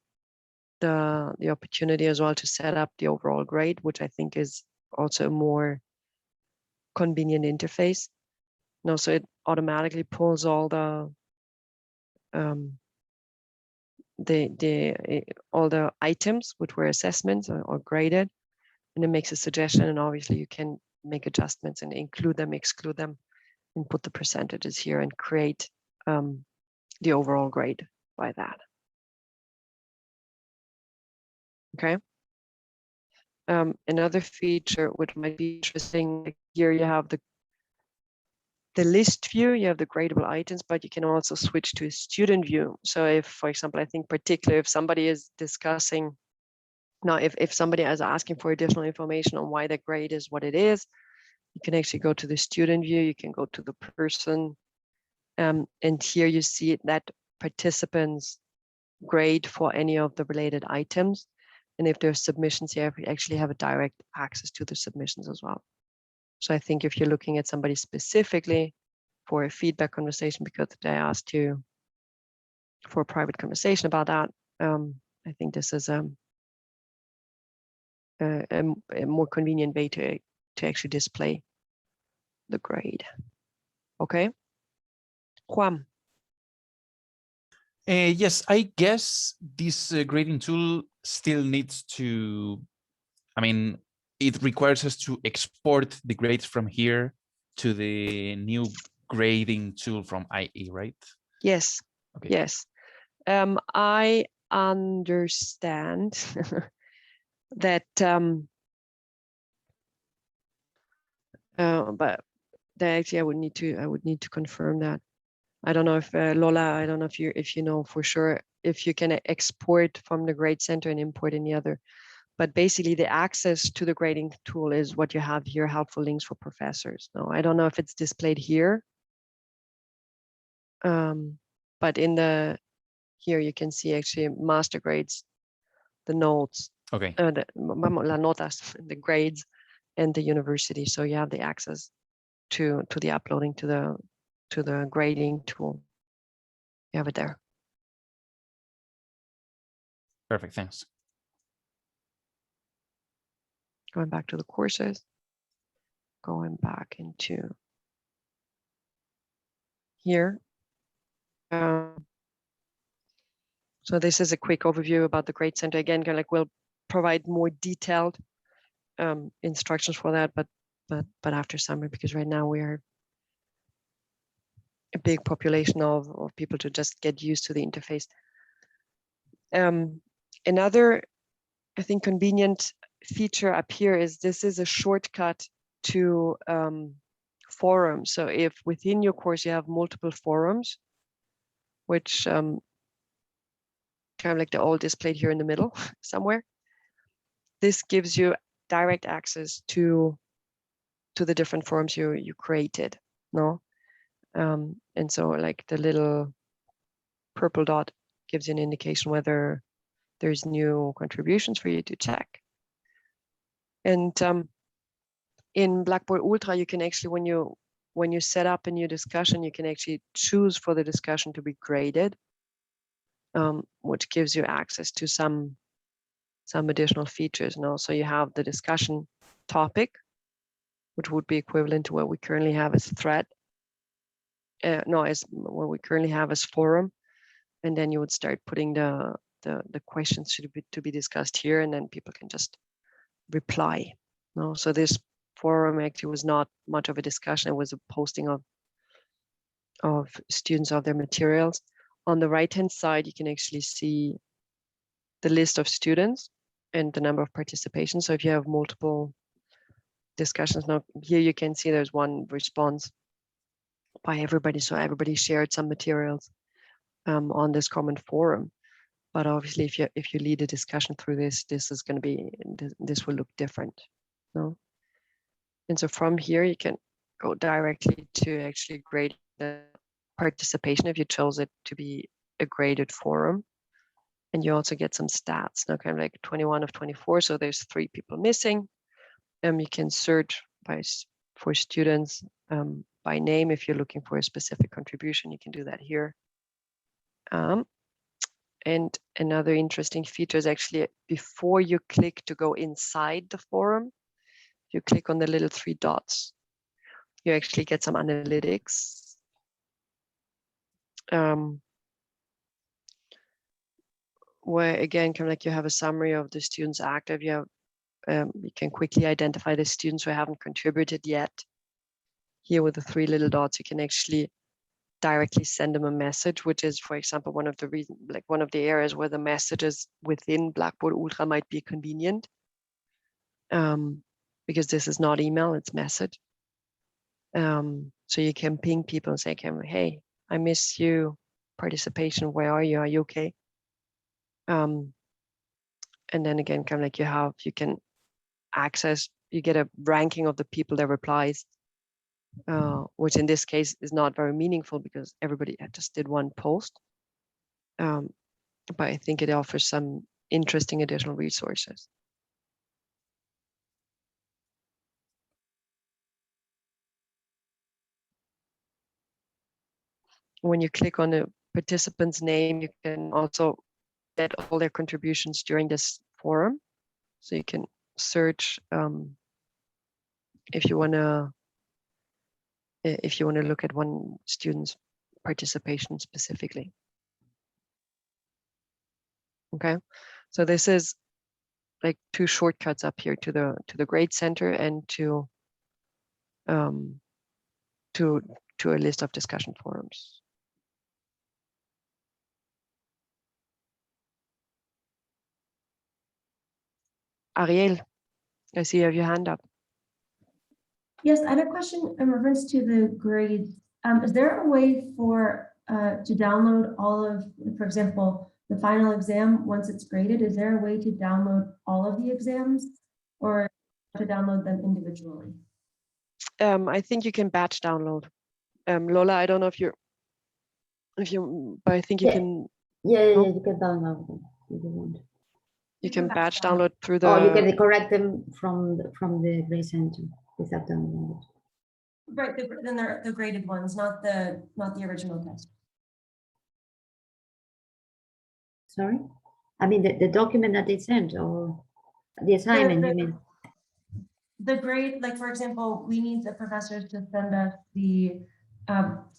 the opportunity as well to set up the overall grade, which I think is also a more convenient interface. No, so it automatically pulls all the all the items which were assessments or graded, and it makes a suggestion, and obviously you can make adjustments and include them, exclude them, and put the percentages here and create the overall grade by that. Okay. Another feature which might be interesting, like here you have the list view, you have the gradable items, but you can also switch to a student view. So if, for example, I think particularly if somebody is discussing, now if somebody is asking for additional information on why the grade is what it is, you can actually go to the student view, you can go to the person, and here you see that participants grade for any of the related items. And if there's submissions here, we actually have a direct access to the submissions as well. So I think if you're looking at somebody specifically for a feedback conversation because they asked you for a private conversation about that, I think this is a more convenient way to actually display the grade. Okay, Juan. Yes, I guess this grading tool still needs to, I mean, it requires us to export the grades from here to the new grading tool from IE, right? Yes, Okay. yes. I understand that, but actually I would need to confirm that. I don't know if Lola, I don't know if you know for sure if you can export from the grade center and import any other. But basically the access to the grading tool is what you have here, helpful links for professors. No, I don't know if it's displayed here. But here you can see actually master grades, the notes, Okay. la notas, the grades, and the university. So you have the access to the uploading to the grading tool. You have it there. Perfect, thanks. Going back to the courses, going back into here. So this is a quick overview about the Grade Center. Again, kind of like we'll provide more detailed instructions for that, but after summer, because right now we are a big population of people to just get used to the interface. Another, I think, convenient feature up here is this is a shortcut to forums. So if within your course you have multiple forums, which kind of like they're all displayed here in the middle somewhere, this gives you direct access to the different forums you created. No, and so like the little purple dot gives you an indication whether there's new contributions for you to check. And in Blackboard Ultra, you can actually, when you set up a new discussion, you can actually choose for the discussion to be graded, which gives you access to some additional features. And also you have the discussion topic, which would be equivalent to what we currently have as thread. As what we currently have as forum. And then you would start putting the questions to be discussed here, and then people can just reply. No, so this forum actually was not much of a discussion. It was a posting of students of their materials. On the right-hand side, you can actually see the list of students and the number of participation. So if you have multiple discussions. Now here you can see there's one response by everybody. So everybody shared some materials on this common forum. But obviously, if you lead a discussion through this is going to be, this will look different. No. And so from here, you can go directly to actually grade the participation if you chose it to be a graded forum. And you also get some stats, now kind of like 21 of 24. So there's 3 people missing. You can search for students by name. If you're looking for a specific contribution, you can do that here. And another interesting feature is actually before you click to go inside the forum, you click on the little 3 dots, you actually get some analytics. Where again, kind of like you have a summary of the students active. You have, you can quickly identify the students who haven't contributed yet. Here with the 3 little dots, you can actually directly send them a message, which is, for example, one of the areas where the messages within Blackboard Ultra might be convenient. Because this is not email, it's message. So you can ping people and say, hey, I miss you, participation, where are you? Are you okay? And then again, kind of like you can access, you get a ranking of the people that replies, which in this case is not very meaningful because everybody just did one post. But I think it offers some interesting additional resources. When you click on the participant's name, you can also get all their contributions during this forum. So you can search if you want to look at one student's participation specifically. Okay, so this is like 2 shortcuts up here to the grade center and to a list of discussion forums. Ariel, I see you have your hand up. Yes, I have a question in reference to the grades. Is there a way for to download all of, for example, the final exam once it's graded? Is there a way to download all of the exams or to download them individually? I think you can batch download. Lola, I don't know if but I think you can. Yeah, you can download them if you want. You can batch download through the. Or you can correct them from the grade center without downloading. Right, then they're the graded ones, not the original test. Sorry, I mean the document that they sent or the assignment. You mean the grade? Like for example, we need the professors to send us the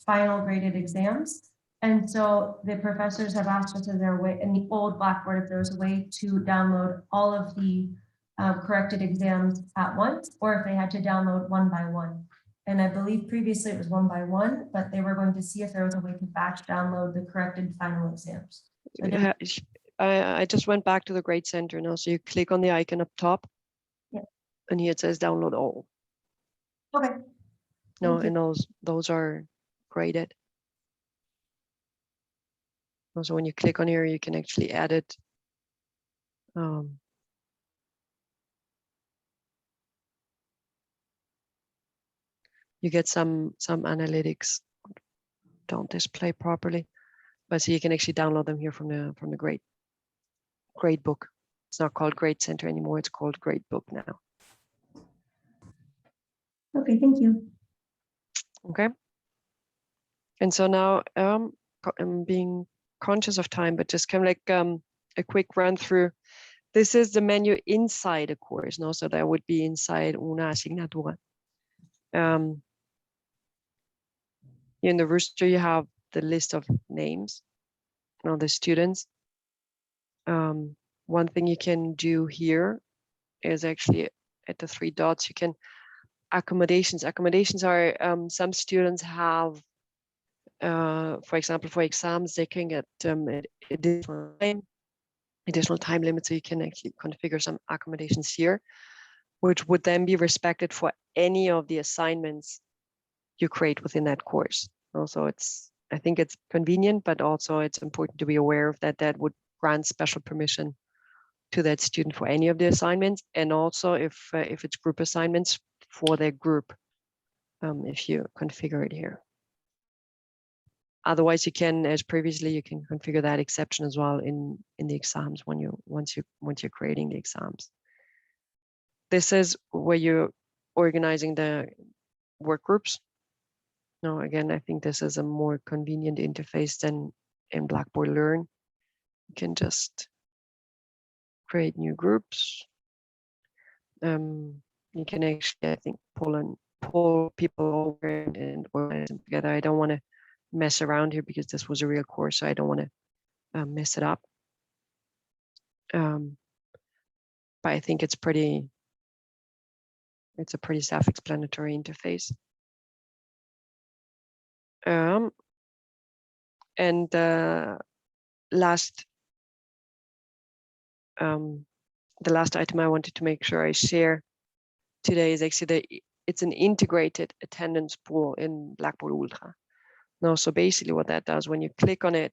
final graded exams. And so the professors have asked us, is there a way in the old Blackboard, if there was a way to download all of the corrected exams at once, or if they had to download one by one. And I believe previously it was one by one, but they were going to see if there was a way to batch download the corrected final exams. So I just went back to the grade center now. So you click on the icon up top. Yeah. And here it says download all. Okay. No, and those are graded. So when you click on here, you can actually add it. You get some analytics don't display properly, but so you can actually download them here from the grade book. It's not called Grade Center anymore. It's called Grade Book now. Okay, thank you. Okay. And so now I'm being conscious of time, but just kind of like a quick run through. This is the menu inside a course, no? So that would be inside una asignatura. In the roster, you have the list of names, the students. One thing you can do here is actually at the 3 dots, you can accommodations. Accommodations are some students have, for example, for exams, they can get additional time limits, so you can actually configure some accommodations here. which would then be respected for any of the assignments you create within that course. Also, I think it's convenient, but also it's important to be aware of that would grant special permission to that student for any of the assignments, and also if it's group assignments for their group, if you configure it here. Otherwise, you can, as previously, you can configure that exception as well in the exams once you're creating the exams. This is where you're organizing the work groups. Now, again, I think this is a more convenient interface than in Blackboard Learn. You can just create new groups. You can actually, I think, pull people over and organize them together. I don't want to mess around here because this was a real course, so I don't want to mess it up. But I think it's a pretty self-explanatory interface. And the last item I wanted to make sure I share today is actually it's an integrated attendance pool in Blackboard Ultra. Now, so basically what that does, when you click on it,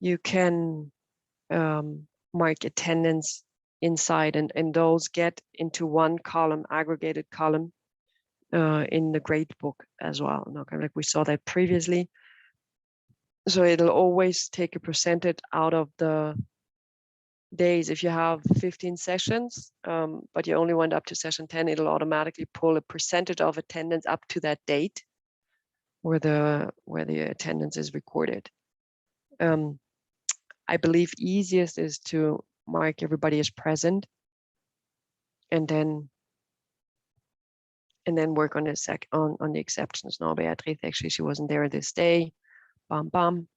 you can mark attendance inside, and those get into one column, aggregated column in the gradebook as well. Now, kind of like we saw that previously. So it'll always take a percentage out of the days. If you have 15 sessions, but you only went up to session 10, it'll automatically pull a percentage of attendance up to that date where the attendance is recorded. I believe easiest is to mark everybody as present and then work on on the exceptions. Now, Beatrice, actually, she wasn't there this day. Bam, bam,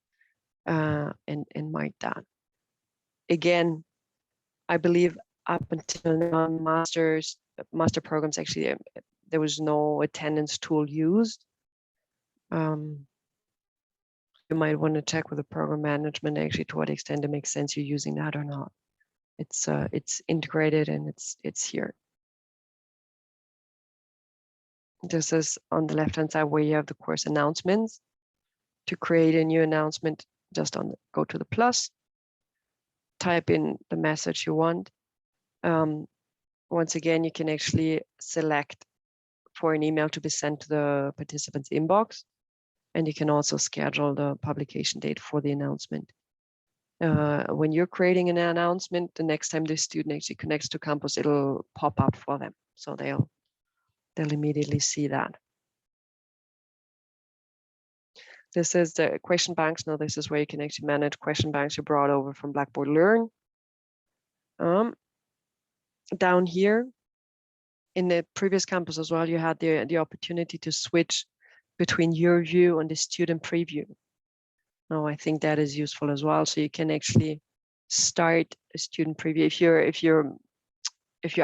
and mark that. Again, I believe up until now, master programs, actually, there was no attendance tool used. You might want to check with the program management actually to what extent it makes sense you're using that or not. It's integrated and it's here. This is on the left-hand side where you have the course announcements. To create a new announcement, just go to the plus, type in the message you want. Once again, you can actually select for an email to be sent to the participant's inbox, and you can also schedule the publication date for the announcement. When you're creating an announcement, the next time the student actually connects to campus, it'll pop up for them, so they'll immediately see that. This is the question banks. Now, this is where you can actually manage question banks you brought over from Blackboard Learn. Down here in the previous campus as well, you had the opportunity to switch between your view and the student preview. Now, I think that is useful as well. So you can actually start a student preview if you're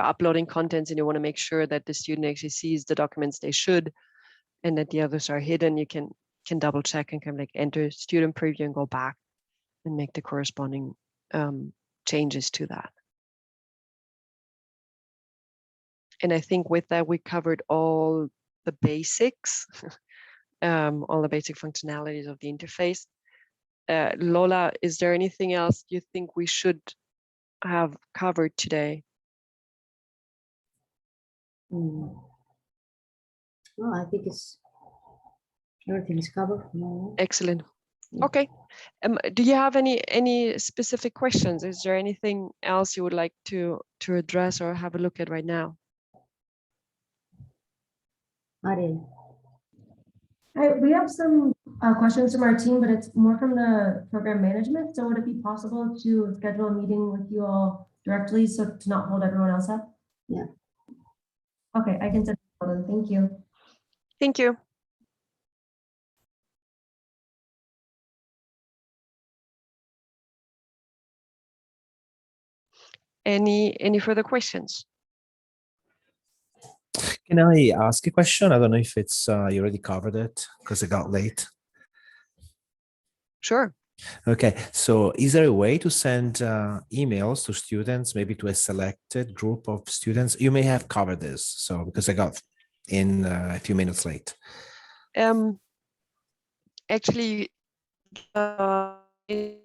uploading contents and you want to make sure that the student actually sees the documents they should, and that the others are hidden. You can double check and kind of like enter student preview and go back and make the corresponding changes to that. And I think with that, we covered all the basics, all the basic functionalities of the interface. Lola, is there anything else you think we should have covered today? No, I think everything is covered. No. Excellent. Okay. Do you have any specific questions? Is there anything else you would like to address or have a look at right now? Ariel. We have some questions from our team, but it's more from the program management. So would it be possible to schedule a meeting with you all directly so to not hold everyone else up? Yeah. Okay, I can send them. Thank you. Thank you. Any further questions? Can I ask a question? I don't know if it's you already covered it because it got late. Sure. Okay, so is there a way to send emails to students, maybe to a selected group of students? You may have covered this, so because I got in a few minutes late. Actually, in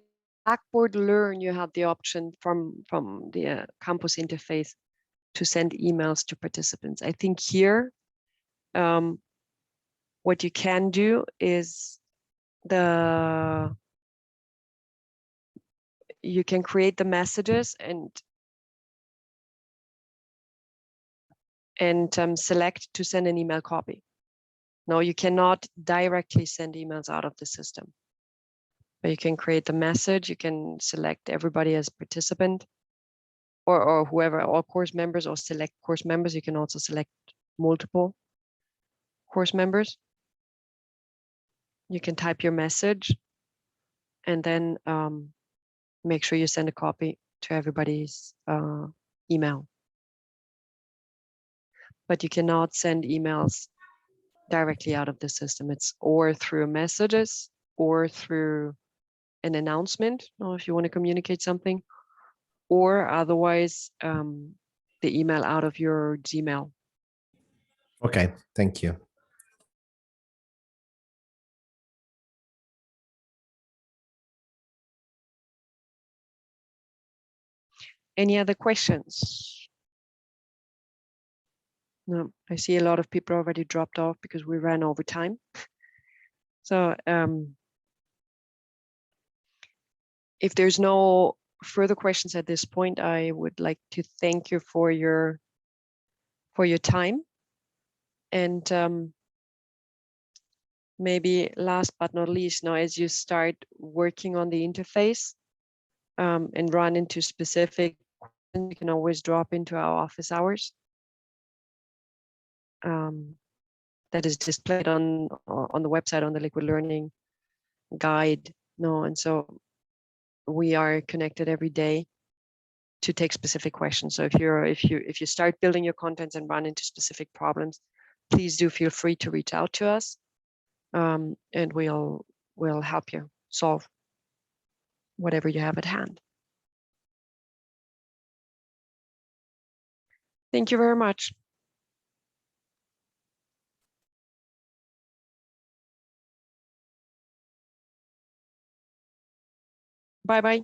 Blackboard Learn, you have the option from the campus interface to send emails to participants. I think here, what you can do is you can create the messages and select to send an email copy. No, you cannot directly send emails out of the system. But you can create the message, you can select everybody as participant or whoever, all course members, or select course members. You can also select multiple course members. You can type your message and then make sure you send a copy to everybody's email. But you cannot send emails directly out of the system. It's or through messages or through an announcement, or if you want to communicate something, or otherwise the email out of your Gmail. Okay, thank you. Any other questions? No, I see a lot of people already dropped off because we ran over time. So if there's no further questions at this point, I would like to thank you for your time. And maybe last but not least, now as you start working on the interface and run into specific, you can always drop into our office hours. That is displayed on the website, on the Liquid Learning guide. No, and so we are connected every day to take specific questions. So if you start building your contents and run into specific problems, please do feel free to reach out to us, and we'll help you solve whatever you have at hand. Thank you very much. Bye-bye.